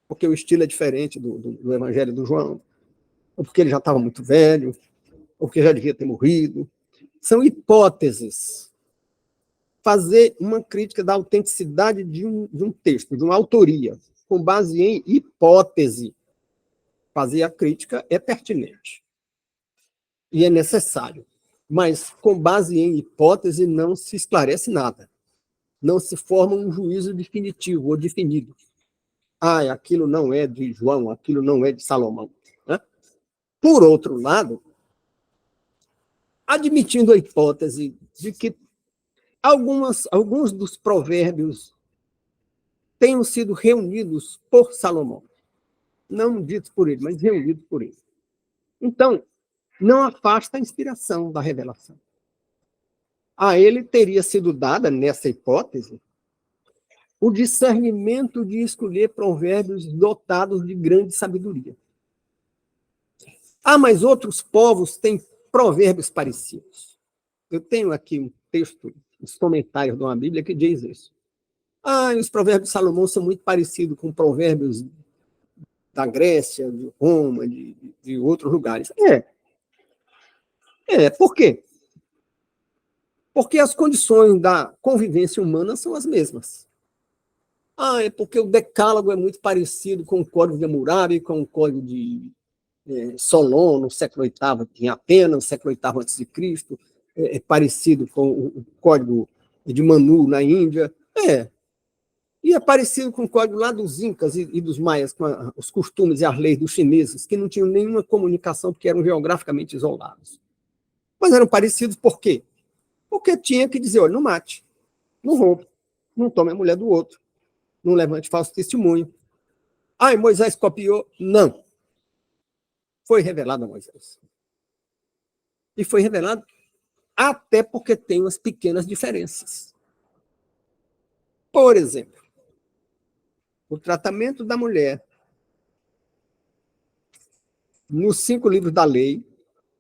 porque o estilo é diferente do Evangelho do João, ou porque ele já estava muito velho, ou porque já devia ter morrido. São hipóteses. Fazer uma crítica da autenticidade de um texto, de uma autoria, com base em hipótese. Fazer a crítica é pertinente. E é necessário. Mas, com base em hipótese, não se esclarece nada. Não se forma um juízo definitivo ou definido. Aquilo não é de João, aquilo não é de Salomão. Né? Por outro lado, admitindo a hipótese de que alguns dos provérbios tenham sido reunidos por Salomão, não ditos por ele, mas reunidos por ele. Então, não afasta a inspiração da revelação. A ele teria sido dada, nessa hipótese, o discernimento de escolher provérbios dotados de grande sabedoria. Mas outros povos têm provérbios parecidos. Eu tenho aqui um texto, os comentários de uma Bíblia que diz isso. Os provérbios de Salomão são muito parecidos com provérbios da Grécia, de Roma, de outros lugares. Por quê? Porque as condições da convivência humana são as mesmas. É porque o Decálogo é muito parecido com o Código de Hammurabi, com o Código de Solon, no século VIII, em Atenas, no século VIII a.C., é parecido com o Código de Manu, na Índia. E é parecido com o código lá dos Incas e dos Maias, com os costumes e as leis dos chineses, que não tinham nenhuma comunicação, porque eram geograficamente isolados. Mas eram parecidos por quê? Porque tinha que dizer, olha, não mate, não roube, não tome a mulher do outro, não levante falso testemunho. E Moisés copiou? Não. Foi revelado a Moisés. E foi revelado até porque tem umas pequenas diferenças. Por exemplo, o tratamento da mulher nos 5 livros da lei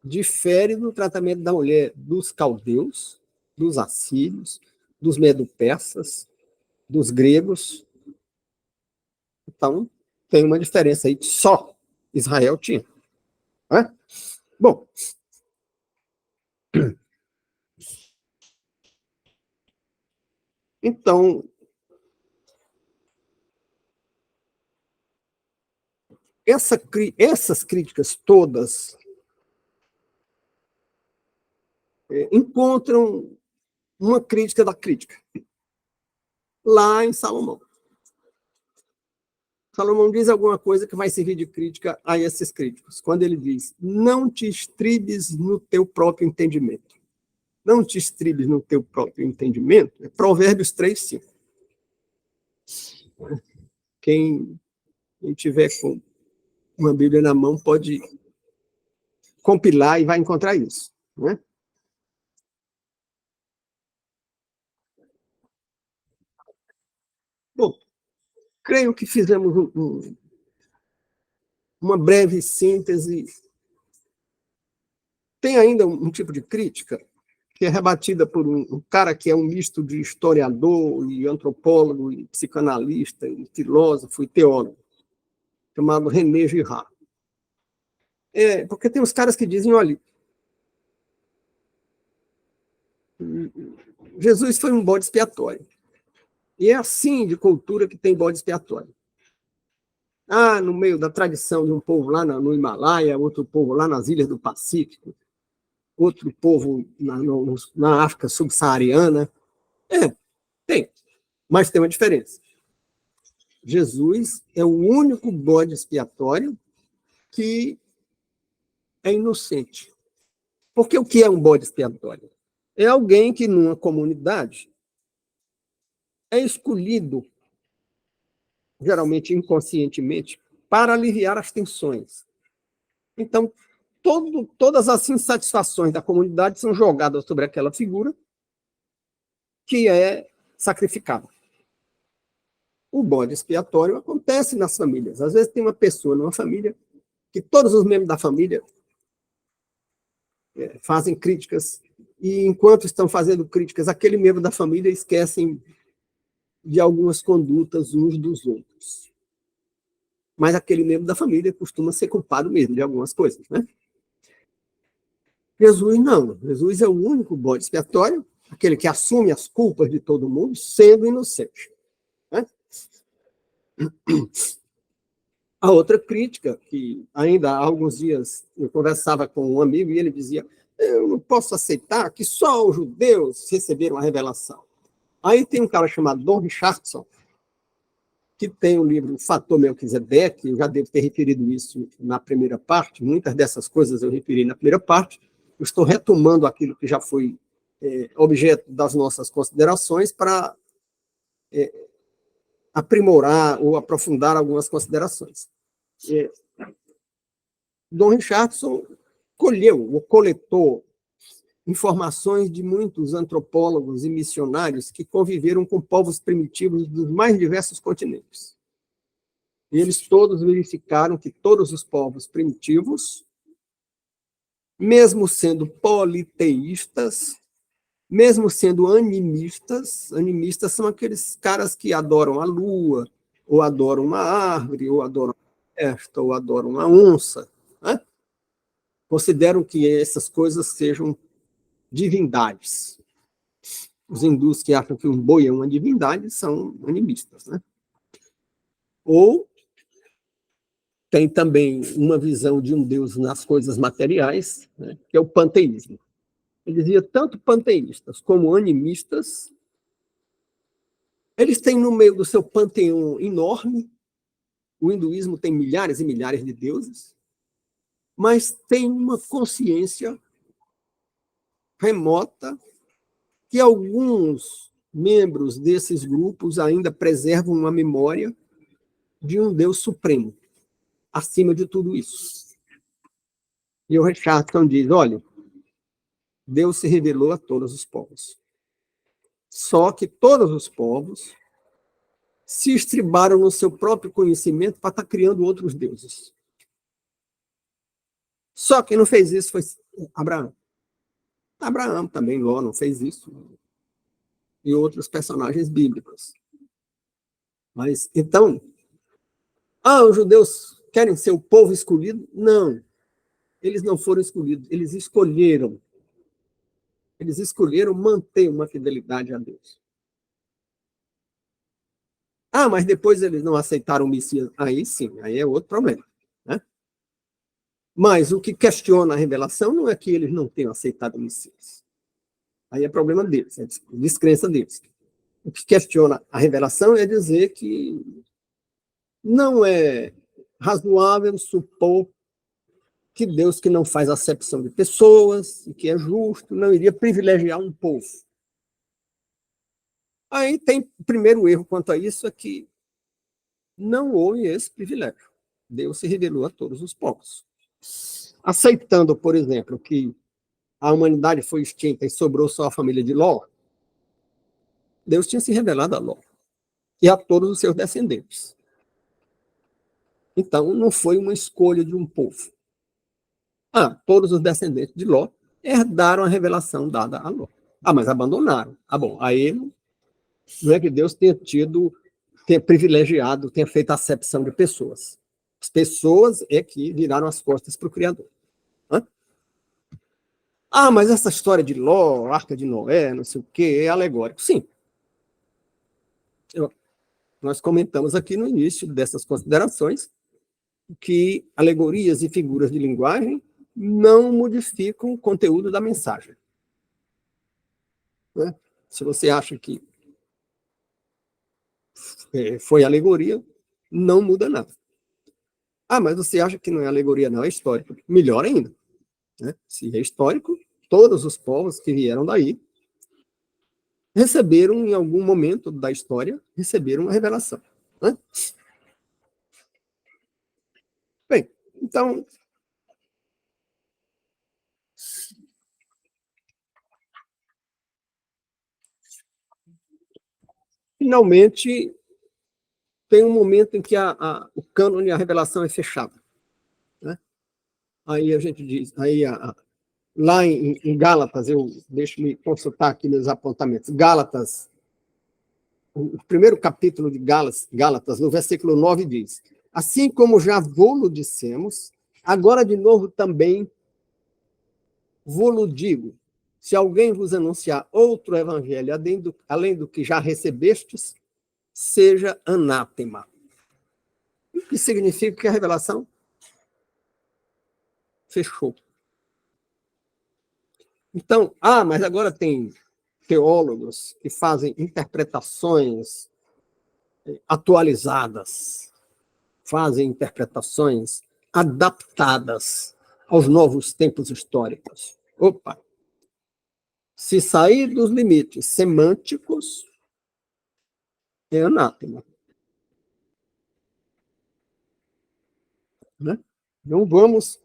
difere do tratamento da mulher dos caldeus, dos assírios, dos medo-persas, dos gregos. Então, tem uma diferença aí que só Israel tinha. Bom, então, essas críticas todas encontram uma crítica da crítica lá em Salomão. Salomão diz alguma coisa que vai servir de crítica a esses críticos, quando ele diz, não te estribes no teu próprio entendimento. Não te estribes no teu próprio entendimento, é Provérbios 3:5. Quem tiver com uma Bíblia na mão pode compilar e vai encontrar isso. Né? Bom, creio que fizemos uma breve síntese. Tem ainda um tipo de crítica que é rebatida por um cara que é um misto de historiador e antropólogo e psicanalista e filósofo e teólogo, chamado René Girard. Porque tem uns caras que dizem, olha, Jesus foi um bode expiatório. E é assim de cultura que tem bode expiatório. No meio da tradição de um povo lá no Himalaia, outro povo lá nas ilhas do Pacífico, outro povo na África subsaariana. Tem, mas tem uma diferença. Jesus é o único bode expiatório que é inocente. Porque o que é um bode expiatório? É alguém que, numa comunidade, é escolhido, geralmente inconscientemente, para aliviar as tensões. Então, todas as insatisfações da comunidade são jogadas sobre aquela figura que é sacrificada. O bode expiatório acontece nas famílias. Às vezes tem uma pessoa numa família que todos os membros da família fazem críticas e, enquanto estão fazendo críticas, aquele membro da família esquecem de algumas condutas uns dos outros. Mas aquele membro da família costuma ser culpado mesmo de algumas coisas, né? Jesus não. Jesus é o único bode expiatório, aquele que assume as culpas de todo mundo, sendo inocente. Né? A outra crítica, que ainda há alguns dias eu conversava com um amigo e ele dizia, eu não posso aceitar que só os judeus receberam a revelação. Aí tem um cara chamado Don Richardson, que tem o livro Fator Melquisedeque, eu já devo ter referido isso na primeira parte, muitas dessas coisas eu referi na primeira parte, eu estou retomando aquilo que já foi objeto das nossas considerações para aprimorar ou aprofundar algumas considerações. Dom Richardson colheu ou coletou informações de muitos antropólogos e missionários que conviveram com povos primitivos dos mais diversos continentes. E eles todos verificaram que todos os povos primitivos, mesmo sendo politeístas, mesmo sendo animistas são aqueles caras que adoram a lua, ou adoram uma árvore, ou adoram Estou adoro uma onça, né? Consideram que essas coisas sejam divindades. Os hindus que acham que um boi é uma divindade são animistas, né? Ou tem também uma visão de um Deus nas coisas materiais, né, que é o panteísmo. Ele dizia, tanto panteístas como animistas, eles têm no meio do seu panteão enorme, o hinduísmo tem milhares e milhares de deuses, mas tem uma consciência remota que alguns membros desses grupos ainda preservam uma memória de um Deus supremo, acima de tudo isso. E o Richardson diz, olha, Deus se revelou a todos os povos. Só que todos os povos se estribaram no seu próprio conhecimento para estar criando outros deuses. Só quem não fez isso foi Abraão. Abraão também, Ló, não fez isso. E outros personagens bíblicos. Mas, então, os judeus querem ser o povo escolhido? Não. Eles não foram escolhidos, eles escolheram. Eles escolheram manter uma fidelidade a Deus. Mas depois eles não aceitaram o Messias. Aí sim, aí é outro problema. Né? Mas o que questiona a revelação não é que eles não tenham aceitado o Messias. Aí é problema deles, é descrença deles. O que questiona a revelação é dizer que não é razoável supor que Deus, que não faz acepção de pessoas, e que é justo, não iria privilegiar um povo. Aí tem o primeiro erro quanto a isso, é que não houve esse privilégio. Deus se revelou a todos os povos. Aceitando, por exemplo, que a humanidade foi extinta e sobrou só a família de Ló, Deus tinha se revelado a Ló e a todos os seus descendentes. Então, não foi uma escolha de um povo. Todos os descendentes de Ló herdaram a revelação dada a Ló. Mas abandonaram. Bom, aí não é que Deus tenha privilegiado, tenha feito acepção de pessoas. As pessoas é que viraram as costas para o Criador. Mas essa história de Ló, Arca de Noé, não sei o quê, é alegórico. Sim. Nós comentamos aqui no início dessas considerações que alegorias e figuras de linguagem não modificam o conteúdo da mensagem. Né? Se você acha que foi alegoria, não muda nada. Mas você acha que não é alegoria, não, é histórico. Melhor ainda. Né? Se é histórico, todos os povos que vieram daí receberam, em algum momento da história, receberam uma revelação. Né? Bem, então, finalmente, tem um momento em que o cânone e a revelação é fechado. Né? Aí a gente diz, lá em Gálatas, deixa-me consultar aqui meus apontamentos. Gálatas, o primeiro capítulo de Gálatas, no versículo 9, diz: assim como já vô-lo dissemos, agora de novo também vô-lo digo, se alguém vos anunciar outro evangelho além do que já recebestes, seja anátema. O que significa que a revelação fechou. Então, mas agora tem teólogos que fazem interpretações atualizadas, fazem interpretações adaptadas aos novos tempos históricos. Opa! Se sair dos limites semânticos, é anátema. Né? Não vamos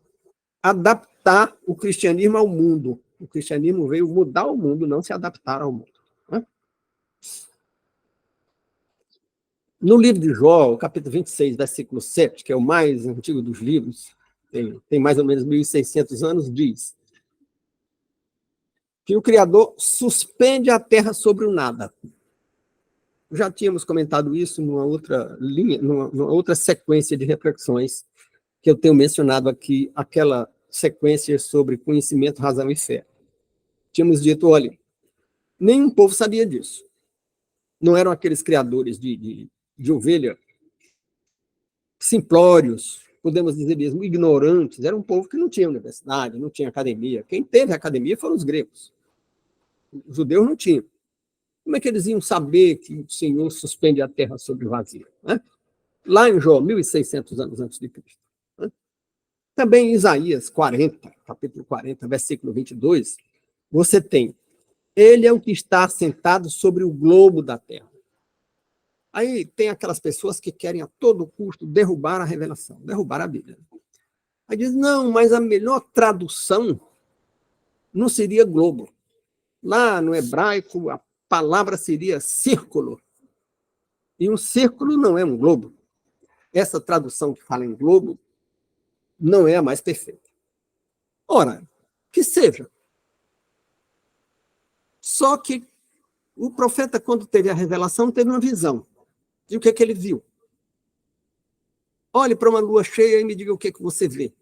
adaptar o cristianismo ao mundo. O cristianismo veio mudar o mundo, não se adaptar ao mundo. Né? No livro de Jó, o capítulo 26, versículo 7, que é o mais antigo dos livros, tem mais ou menos 1.600 anos, diz que o Criador suspende a terra sobre o nada. Já tínhamos comentado isso numa outra linha, numa outra sequência de reflexões que eu tenho mencionado aqui, aquela sequência sobre conhecimento, razão e fé. Tínhamos dito, olha, nenhum povo sabia disso. Não eram aqueles criadores de ovelha simplórios, podemos dizer mesmo, ignorantes. Era um povo que não tinha universidade, não tinha academia. Quem teve academia foram os gregos. Os judeus não tinham. Como é que eles iam saber que o Senhor suspende a terra sobre o vazio? Né? Lá em Jó, 1.600 anos antes de Cristo. Né? Também em Isaías 40, capítulo 40, versículo 22, você tem, ele é o que está sentado sobre o globo da terra. Aí tem aquelas pessoas que querem a todo custo derrubar a revelação, derrubar a Bíblia. Aí diz, não, mas a melhor tradução não seria globo. Lá no hebraico, a palavra seria círculo. E um círculo não é um globo. Essa tradução que fala em globo não é a mais perfeita. Ora, que seja. Só que o profeta, quando teve a revelação, teve uma visão. E o que é que ele viu? Olhe para uma lua cheia e me diga o que é que você vê.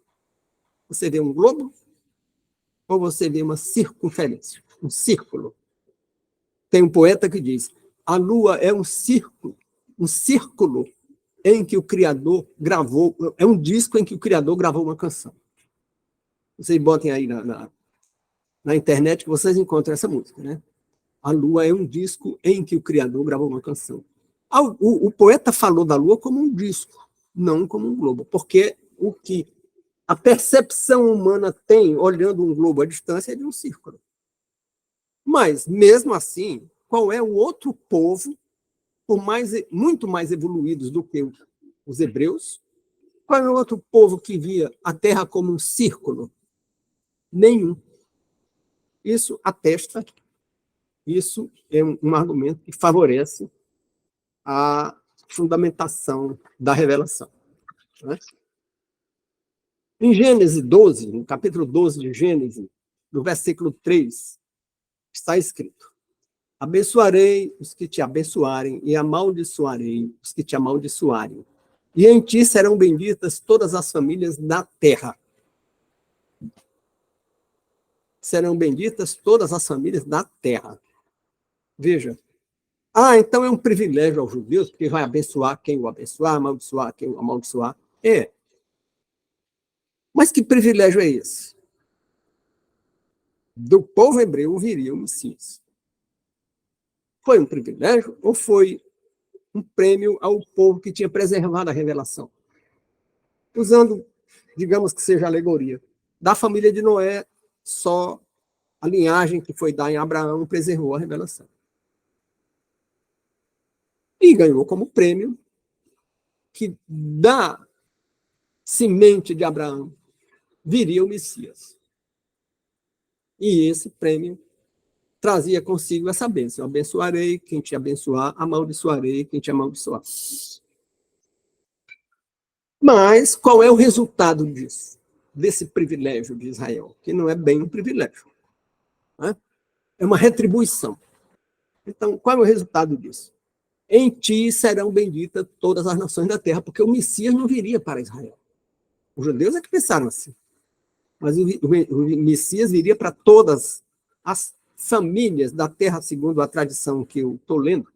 Você vê um globo ou você vê uma circunferência, um círculo? Tem um poeta que diz, a lua é um círculo em que o Criador gravou, é um disco em que o Criador gravou uma canção. Vocês botem aí na internet que vocês encontram essa música, né? A lua é um disco em que o Criador gravou uma canção. O poeta falou da lua como um disco, não como um globo, porque o que a percepção humana tem, olhando um globo à distância, é de um círculo. Mas, mesmo assim, qual é o outro povo, muito mais evoluídos do que os hebreus, qual é o outro povo que via a Terra como um círculo? Nenhum. Isso atesta, isso é um argumento que favorece a fundamentação da revelação. Né? Em Gênesis 12, no capítulo 12 de Gênesis, no versículo 3, está escrito, abençoarei os que te abençoarem e amaldiçoarei os que te amaldiçoarem. E em ti serão benditas todas as famílias da terra. Serão benditas todas as famílias da terra. Veja. Então é um privilégio aos judeus, porque vai abençoar quem o abençoar, amaldiçoar quem o amaldiçoar. É. Mas que privilégio é esse? Do povo hebreu viria o Messias. Foi um privilégio ou foi um prêmio ao povo que tinha preservado a revelação? Usando, digamos que seja alegoria, da família de Noé, só a linhagem que foi dar em Abraão preservou a revelação. E ganhou como prêmio que da semente de Abraão viria o Messias. E esse prêmio trazia consigo essa bênção. Abençoarei quem te abençoar, amaldiçoarei quem te amaldiçoar. Mas qual é o resultado disso? Desse privilégio de Israel? Que não é bem um privilégio. Né? É uma retribuição. Então, qual é o resultado disso? Em ti serão benditas todas as nações da terra, porque o Messias não viria para Israel. Os judeus é que pensaram assim. Mas o Messias viria para todas as famílias da terra, segundo a tradição que eu estou lendo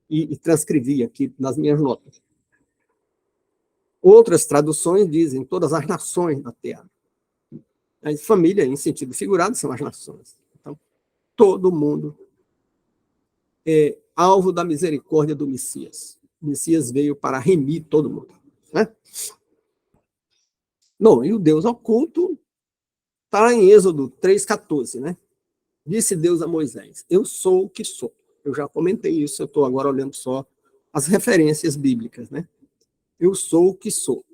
e transcrevi aqui nas minhas notas. Outras traduções dizem todas as nações da terra. A família, em sentido figurado, são as nações. Então, todo mundo é alvo da misericórdia do Messias. O Messias veio para remir todo mundo. Né? Bom, e o Deus oculto está em Êxodo 3,14, né? Disse Deus a Moisés, eu sou o que sou. Eu já comentei isso, eu estou agora olhando só as referências bíblicas, né? Eu sou o que sou.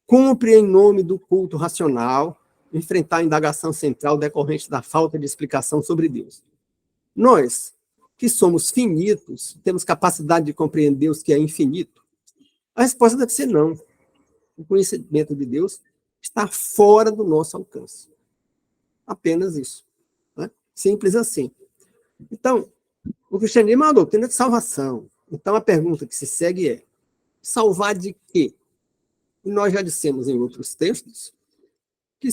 Cumpre em nome do culto racional, enfrentar a indagação central decorrente da falta de explicação sobre Deus. Nós, que somos finitos, temos capacidade de compreender o que é infinito? A resposta deve ser não. O conhecimento de Deus está fora do nosso alcance. Apenas isso. Né? Simples assim. Então, o cristianismo é uma doutrina de salvação. Então, a pergunta que se segue é: salvar de quê? E nós já dissemos em outros textos que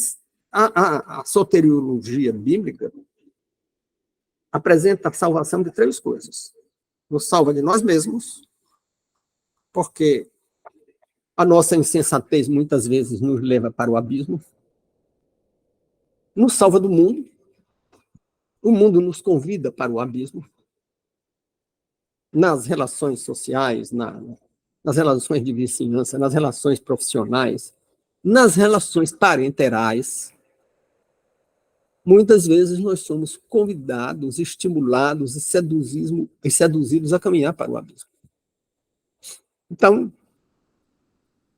a soteriologia bíblica apresenta a salvação de três coisas. Nos salva de nós mesmos, porque a nossa insensatez muitas vezes nos leva para o abismo. Nos salva do mundo. O mundo nos convida para o abismo. Nas relações sociais, nas relações de vizinhança, nas relações profissionais, nas relações parenterais. Muitas vezes nós somos convidados, estimulados e seduzidos a caminhar para o abismo. Então,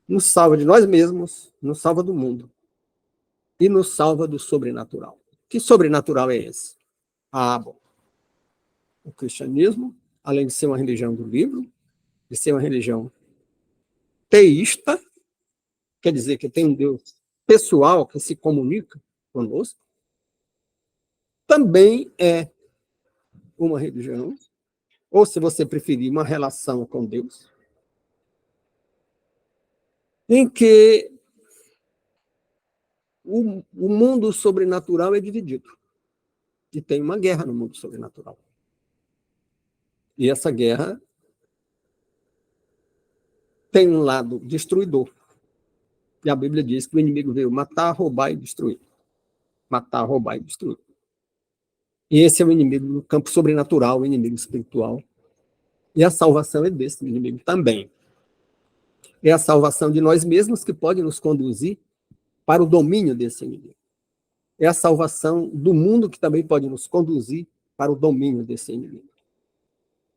nos salva de nós mesmos, nos salva do mundo e nos salva do sobrenatural. Que sobrenatural é esse? Bom, o cristianismo, além de ser uma religião do livro, de ser uma religião teísta, quer dizer que tem um Deus pessoal que se comunica conosco, também é uma religião, ou se você preferir, uma relação com Deus, em que o mundo sobrenatural é dividido. E tem uma guerra no mundo sobrenatural. E essa guerra tem um lado destruidor. E a Bíblia diz que o inimigo veio matar, roubar e destruir. Matar, roubar e destruir. E esse é o inimigo do campo sobrenatural, o inimigo espiritual. E a salvação é desse inimigo também. É a salvação de nós mesmos que pode nos conduzir para o domínio desse inimigo. É a salvação do mundo que também pode nos conduzir para o domínio desse inimigo.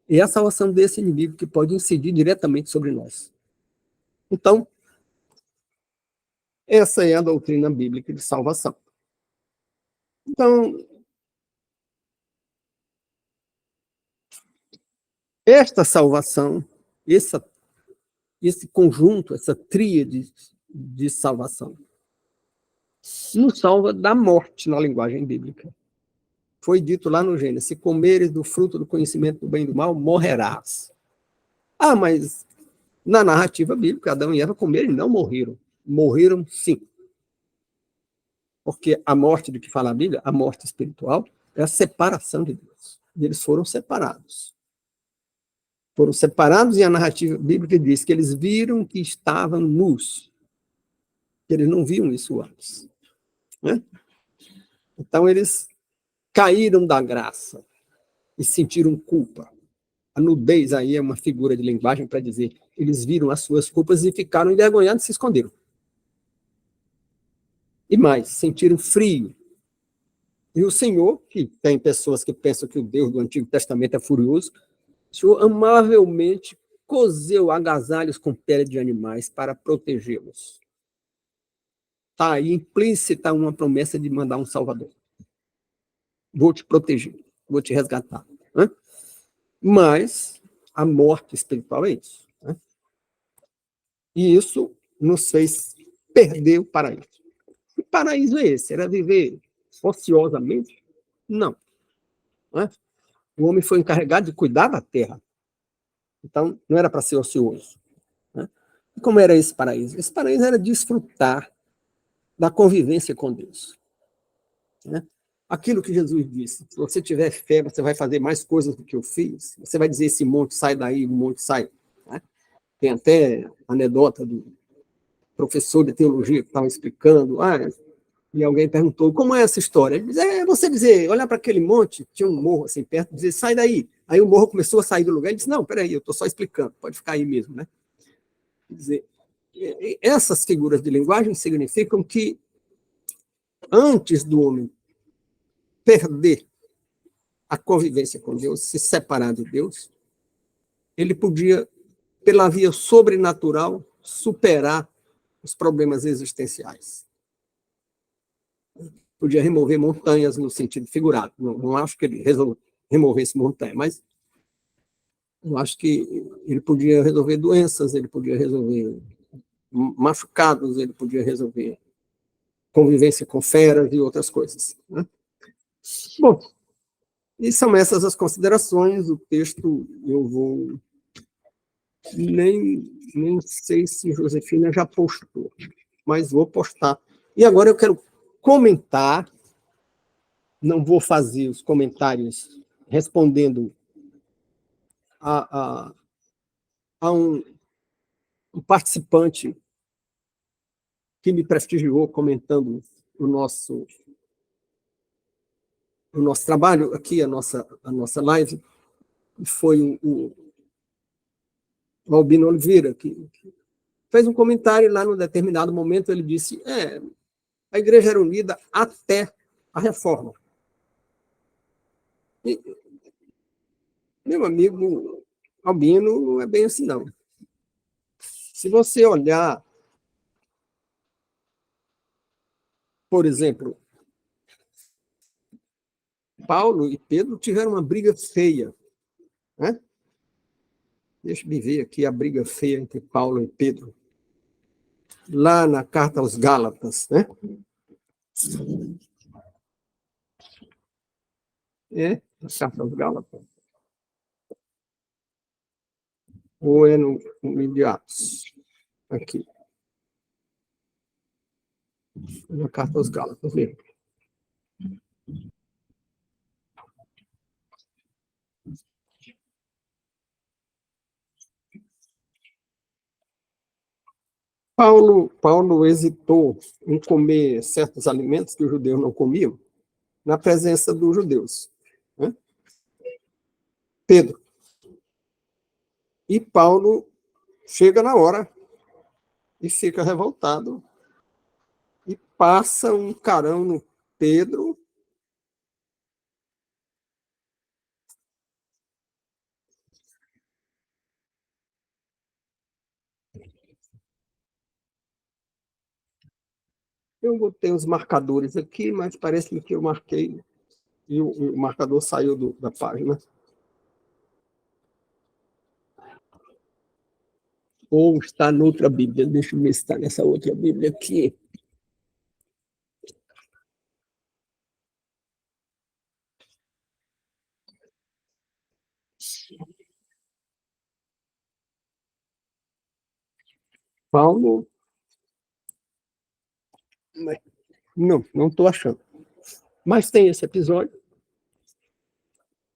É a salvação desse inimigo que pode incidir diretamente sobre nós. Então, essa é a doutrina bíblica de salvação. Então, esta salvação, esse conjunto, essa tríade de salvação, nos salva da morte na linguagem bíblica. Foi dito lá no Gênesis: se comeres do fruto do conhecimento do bem e do mal, morrerás. Mas na narrativa bíblica, Adão e Eva comeram e não morreram. Morreram sim. Porque a morte de que fala a Bíblia, a morte espiritual, é a separação de Deus. E eles foram separados. Foram separados e a narrativa bíblica diz que eles viram que estavam nus. Que eles não viam isso antes. Né? Então eles caíram da graça e sentiram culpa. A nudez aí é uma figura de linguagem para dizer eles viram as suas culpas e ficaram envergonhados e se esconderam. E mais, sentiram frio. E o Senhor, que tem pessoas que pensam que o Deus do Antigo Testamento é furioso, o Senhor amavelmente coseu agasalhos com pele de animais para protegê-los. Está aí implícita uma promessa de mandar um Salvador. Vou te proteger, vou te resgatar. Né? Mas a morte espiritual é isso. Né? E isso nos fez perder o paraíso. Que paraíso é esse? Era viver ociosamente? Não. Né? O homem foi encarregado de cuidar da terra. Então, não era para ser ocioso. Né? E como era esse paraíso? Esse paraíso era desfrutar da convivência com Deus. Né? Aquilo que Jesus disse: se você tiver fé, você vai fazer mais coisas do que eu fiz. Você vai dizer: esse monte sai daí, o monte sai. Né? Tem até anedota do professor de teologia que estava explicando. E alguém perguntou: como é essa história? Ele diz: você dizer, olhar para aquele monte, tinha um morro assim perto, dizer: sai daí. Aí o morro começou a sair do lugar e disse: não, peraí, eu estou só explicando, pode ficar aí mesmo. Né? Quer dizer, essas figuras de linguagem significam que antes do homem perder a convivência com Deus, se separar de Deus, ele podia, pela via sobrenatural, superar os problemas existenciais. Podia remover montanhas no sentido figurado. Não acho que ele removesse montanha, mas eu acho que ele podia resolver doenças, ele podia resolver machucados, ele podia resolver convivência com feras e outras coisas. Né? Bom, e são essas as considerações. O texto eu vou Nem sei se Josefina já postou, mas vou postar. E agora eu quero comentar, não vou fazer os comentários respondendo a um participante que me prestigiou comentando o nosso trabalho aqui, a nossa live, foi o Albino Oliveira, que fez um comentário lá num determinado momento, ele disse, a igreja era unida até a reforma. E, meu amigo Albino, não é bem assim, não. Se você olhar, por exemplo, Paulo e Pedro tiveram uma briga feia, né? Deixa eu ver aqui a briga feia entre Paulo e Pedro, lá na carta aos Gálatas, né? Na carta aos Gálatas. Ou é no Atos? Aqui. Na carta aos Gálatas, mesmo. Paulo hesitou em comer certos alimentos que os judeus não comiam na presença dos judeus. Né? Pedro. E Paulo chega na hora e fica revoltado e passa um carão no Pedro. Eu botei uns marcadores aqui, mas parece que eu marquei e o marcador saiu da página. Ou está noutra Bíblia. Deixa eu ver se está nessa outra Bíblia aqui. Paulo. Não estou achando. Mas tem esse episódio.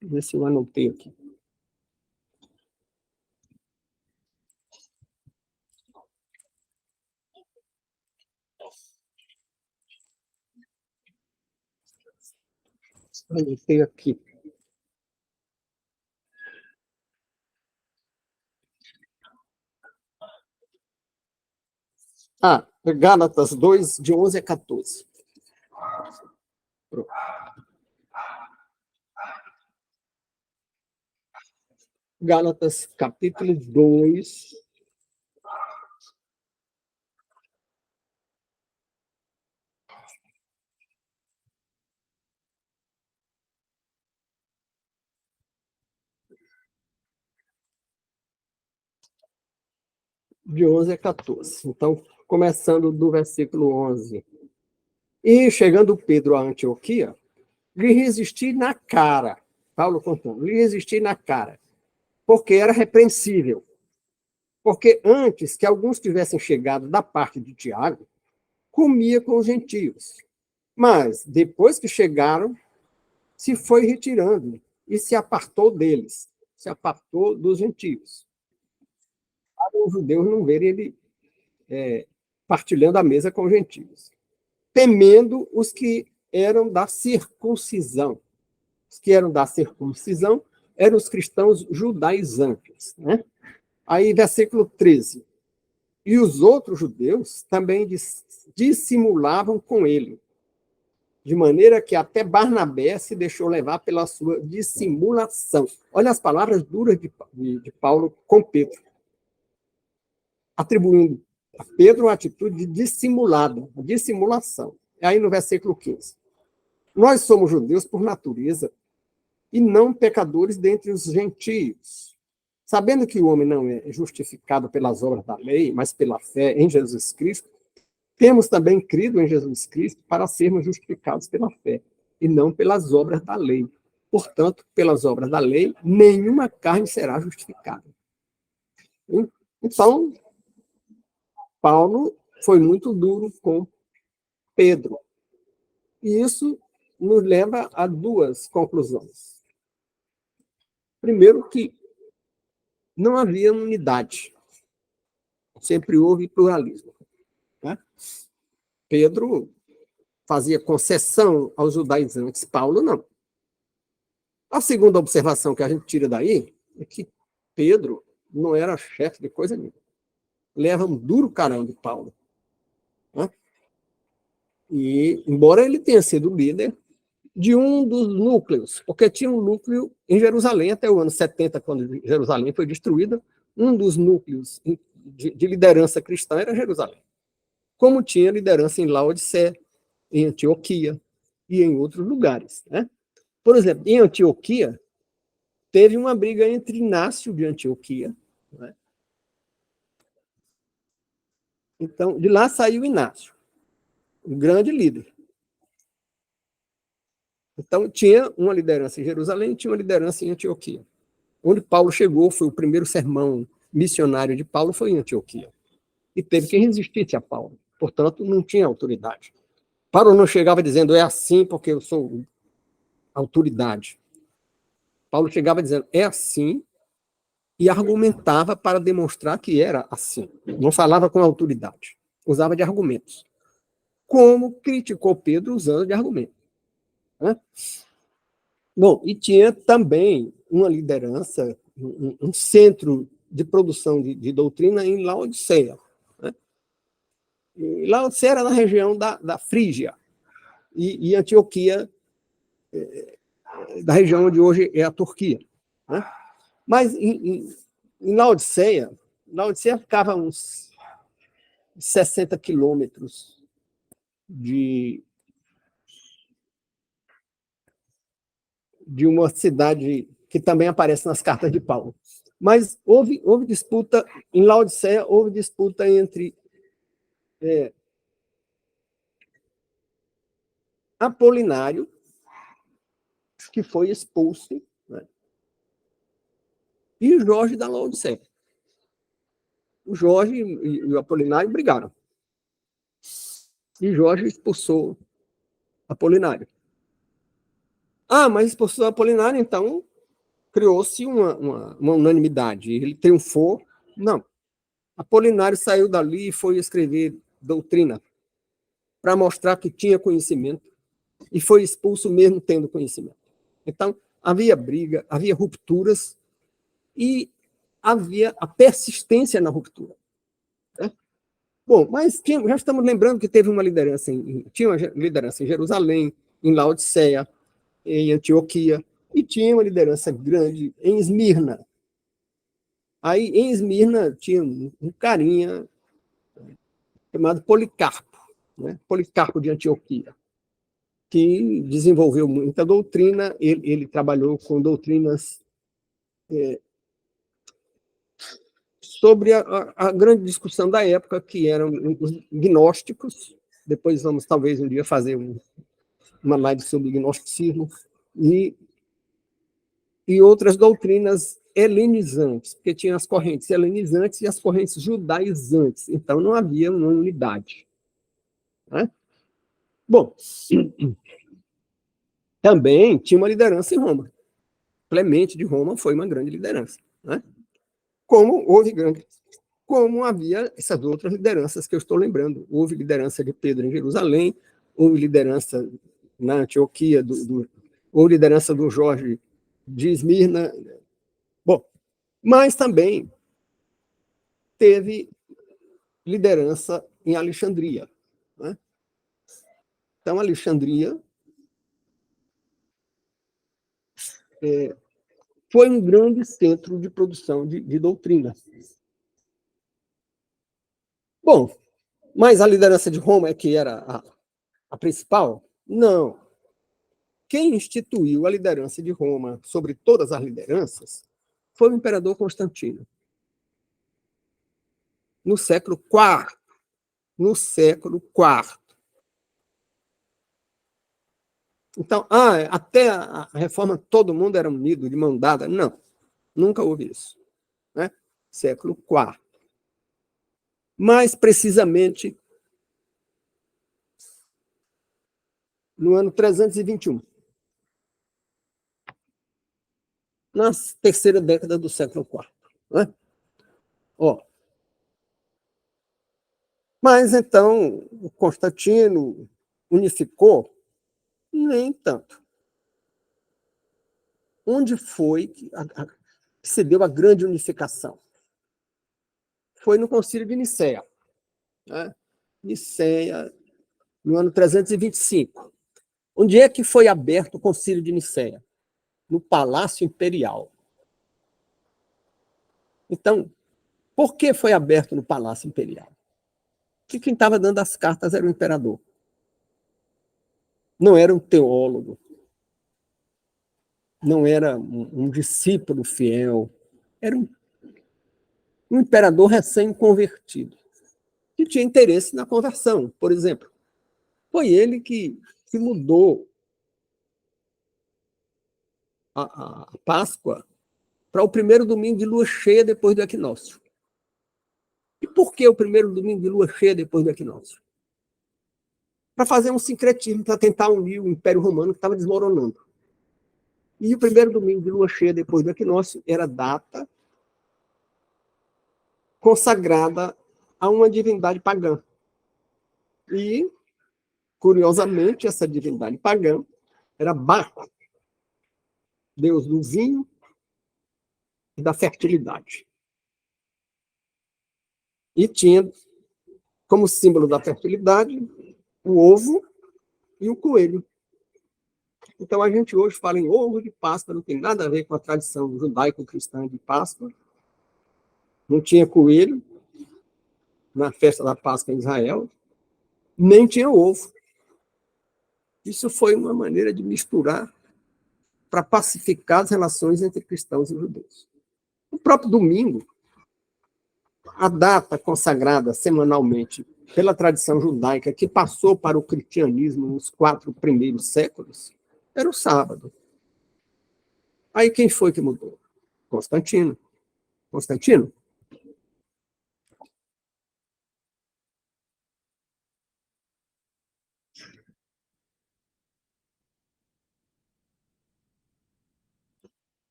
Deixa eu ver se eu anotei aqui. Anotei aqui. Gálatas 2, de 11 a 14. Pronto. Gálatas, capítulo 2. De 11 a 14. Então, começando do versículo 11. E chegando Pedro a Antioquia, lhe resisti na cara. Paulo contando, lhe resisti na cara, porque era repreensível. Porque antes que alguns tivessem chegado da parte de Tiago, comia com os gentios. Mas, depois que chegaram, se foi retirando e se apartou deles, se apartou dos gentios. Para os judeus não verem ele partilhando a mesa com os gentios. Temendo os que eram da circuncisão. Os que eram da circuncisão eram os cristãos judaizantes. Né? Aí, versículo 13. E os outros judeus também dissimulavam com ele, de maneira que até Barnabé se deixou levar pela sua dissimulação. Olha as palavras duras de Paulo com Pedro, atribuindo a Pedro uma atitude dissimulada, dissimulação. Aí no versículo 15. Nós somos judeus por natureza e não pecadores dentre os gentios. Sabendo que o homem não é justificado pelas obras da lei, mas pela fé em Jesus Cristo, temos também crido em Jesus Cristo para sermos justificados pela fé, e não pelas obras da lei. Portanto, pelas obras da lei, nenhuma carne será justificada. Então, Paulo foi muito duro com Pedro. E isso nos leva a duas conclusões. Primeiro, que não havia unidade, sempre houve pluralismo. Né? Pedro fazia concessão aos judaizantes, Paulo não. A segunda observação que a gente tira daí é que Pedro não era chefe de coisa nenhuma. Leva um duro carão de Paulo. Né? E, embora ele tenha sido líder de um dos núcleos, porque tinha um núcleo em Jerusalém até o ano 70, quando Jerusalém foi destruída, um dos núcleos de liderança cristã era Jerusalém. Como tinha liderança em Laodiceia, em Antioquia e em outros lugares. Né? Por exemplo, em Antioquia, teve uma briga entre Inácio de Antioquia. Né? Então, de lá saiu Inácio, um grande líder. Então, tinha uma liderança em Jerusalém e tinha uma liderança em Antioquia. Onde Paulo chegou, foi o primeiro sermão missionário de Paulo, foi em Antioquia. E teve que resistir a Paulo. Portanto, não tinha autoridade. Paulo não chegava dizendo, é assim porque eu sou autoridade. Paulo chegava dizendo, é assim, e argumentava para demonstrar que era assim. Não falava com autoridade. Usava de argumentos. Como criticou Pedro usando de argumentos. Né? Bom, e tinha também uma liderança, um centro de produção de doutrina em Laodiceia. Né? E Laodiceia era na região da Frígia, e Antioquia, da região onde hoje é a Turquia. Né? Mas em Laodiceia ficava a uns 60 quilômetros de uma cidade que também aparece nas cartas de Paulo. Mas houve disputa, em Laodiceia, houve disputa entre Apolinário, que foi expulso, né, e Jorge da Laodiceia. O Jorge e o Apolinário brigaram. E Jorge expulsou Apolinário. Ah, mas expulsou Apolinário, então criou-se uma unanimidade. Ele triunfou. Não. Apolinário saiu dali e foi escrever doutrina para mostrar que tinha conhecimento e foi expulso mesmo tendo conhecimento. Então, havia briga, havia rupturas e havia a persistência na ruptura. Né? Bom, mas já estamos lembrando que teve uma liderança tinha uma liderança em Jerusalém, em Laodiceia, em Antioquia, e tinha uma liderança grande em Esmirna. Aí, em Esmirna, tinha um carinha chamado Policarpo, né? Policarpo de Antioquia, que desenvolveu muita doutrina. Ele trabalhou com doutrinas sobre a grande discussão da época, que eram os gnósticos. Depois vamos, talvez, um dia fazer uma live sobre gnosticismo, e outras doutrinas helenizantes, porque tinha as correntes helenizantes e as correntes judaizantes. Então, não havia uma unidade. Né? Bom, também tinha uma liderança em Roma. Clemente de Roma foi uma grande liderança. Né? Como havia essas outras lideranças que eu estou lembrando. Houve liderança de Pedro em Jerusalém, houve liderança na Antioquia, houve liderança do Jorge de Esmirna. Bom, mas também teve liderança em Alexandria. Né? Então, Alexandria foi um grande centro de produção de doutrina. Bom, mas a liderança de Roma é que era a principal? Não. Quem instituiu a liderança de Roma sobre todas as lideranças foi o imperador Constantino. No século IV. No século IV. Então, até a reforma todo mundo era unido, de mão dada. Não, nunca houve isso. Né? século IV. Mais precisamente, no ano 321, na terceira década do século IV. Né? Ó, mas então, o Constantino unificou? Nem tanto. Onde foi que se deu a grande unificação? Foi no Concílio de Nicéia. Né? Nicéia, no ano 325. Onde é que foi aberto o Concílio de Nicéia? No Palácio Imperial. Então, por que foi aberto no Palácio Imperial? Porque quem estava dando as cartas era o imperador. Não era um teólogo, não era um discípulo fiel, era um imperador recém-convertido, que tinha interesse na conversão, por exemplo. Foi ele que mudou a Páscoa para o primeiro domingo de lua cheia depois do equinócio. E por que o primeiro domingo de lua cheia depois do equinócio? Para fazer um sincretismo, para tentar unir o Império Romano que estava desmoronando. E o primeiro domingo de lua cheia depois do equinócio era data consagrada a uma divindade pagã. E, curiosamente, essa divindade pagã era Baco, deus do vinho e da fertilidade. E tinha como símbolo da fertilidade o ovo e o coelho. Então, a gente hoje fala em ovo de Páscoa, não tem nada a ver com a tradição judaico-cristã de Páscoa. Não tinha coelho na festa da Páscoa em Israel, nem tinha ovo. Isso foi uma maneira de misturar para pacificar as relações entre cristãos e judeus. O próprio domingo, a data consagrada semanalmente pela tradição judaica, que passou para o cristianismo nos 4 primeiros séculos, era o sábado. Aí quem foi que mudou? Constantino. Constantino?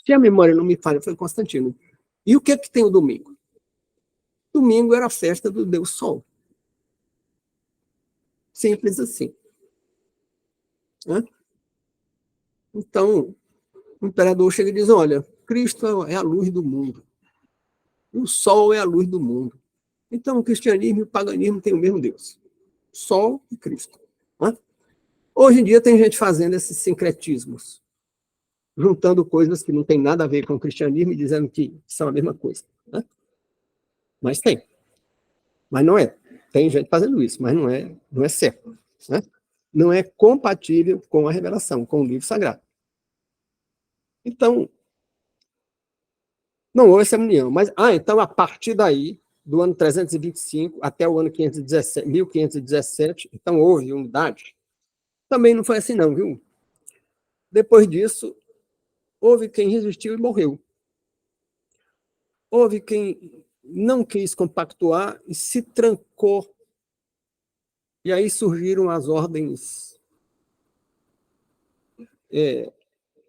Se a memória não me falha, foi Constantino. E o que tem o domingo? Domingo era a festa do Deus Sol. Simples assim. Né? Então, o imperador chega e diz, olha, Cristo é a luz do mundo. O Sol é a luz do mundo. Então, o cristianismo e o paganismo têm o mesmo Deus. Sol e Cristo. Né? Hoje em dia tem gente fazendo esses sincretismos, juntando coisas que não têm nada a ver com o cristianismo e dizendo que são a mesma coisa. Né? Mas tem. Mas não é. Tem gente fazendo isso, mas não é certo. Né? Não é compatível com a revelação, com o livro sagrado. Então, não houve essa união. Mas, então, a partir daí, do ano 325 até o ano 1517, então houve unidade. Também não foi assim, não, viu? Depois disso, houve quem resistiu e morreu. Houve quem não quis compactuar e se trancou. E aí surgiram as ordens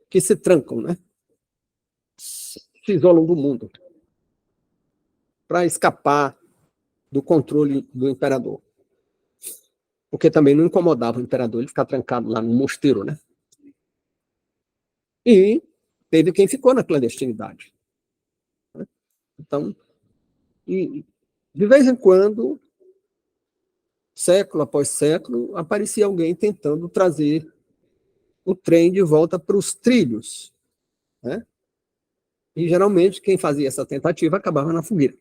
que se trancam, né? Se isolam do mundo para escapar do controle do imperador. Porque também não incomodava o imperador ele ficar trancado lá no mosteiro, né? E teve quem ficou na clandestinidade. Então, e de vez em quando, século após século, aparecia alguém tentando trazer o trem de volta para os trilhos. Né? E, geralmente, quem fazia essa tentativa acabava na fogueira.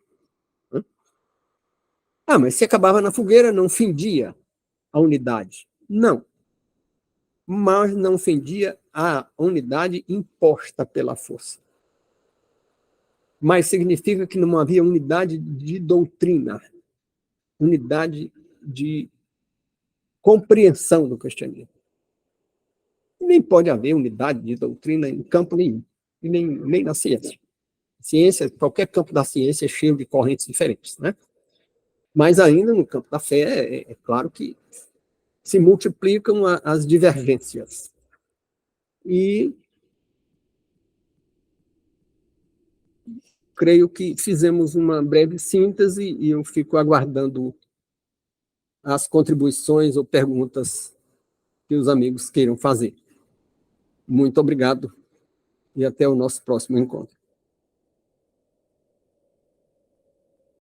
Né? Mas se acabava na fogueira, não fendia a unidade. Não. Mas não fendia a unidade imposta pela força. Mas significa que não havia unidade de doutrina, unidade de compreensão do cristianismo. Nem pode haver unidade de doutrina em campo nenhum, e nem na ciência. Ciência, qualquer campo da ciência é cheio de correntes diferentes, né? Mas ainda no campo da fé, é claro que se multiplicam as divergências. E creio que fizemos uma breve síntese e eu fico aguardando as contribuições ou perguntas que os amigos queiram fazer. Muito obrigado e até o nosso próximo encontro.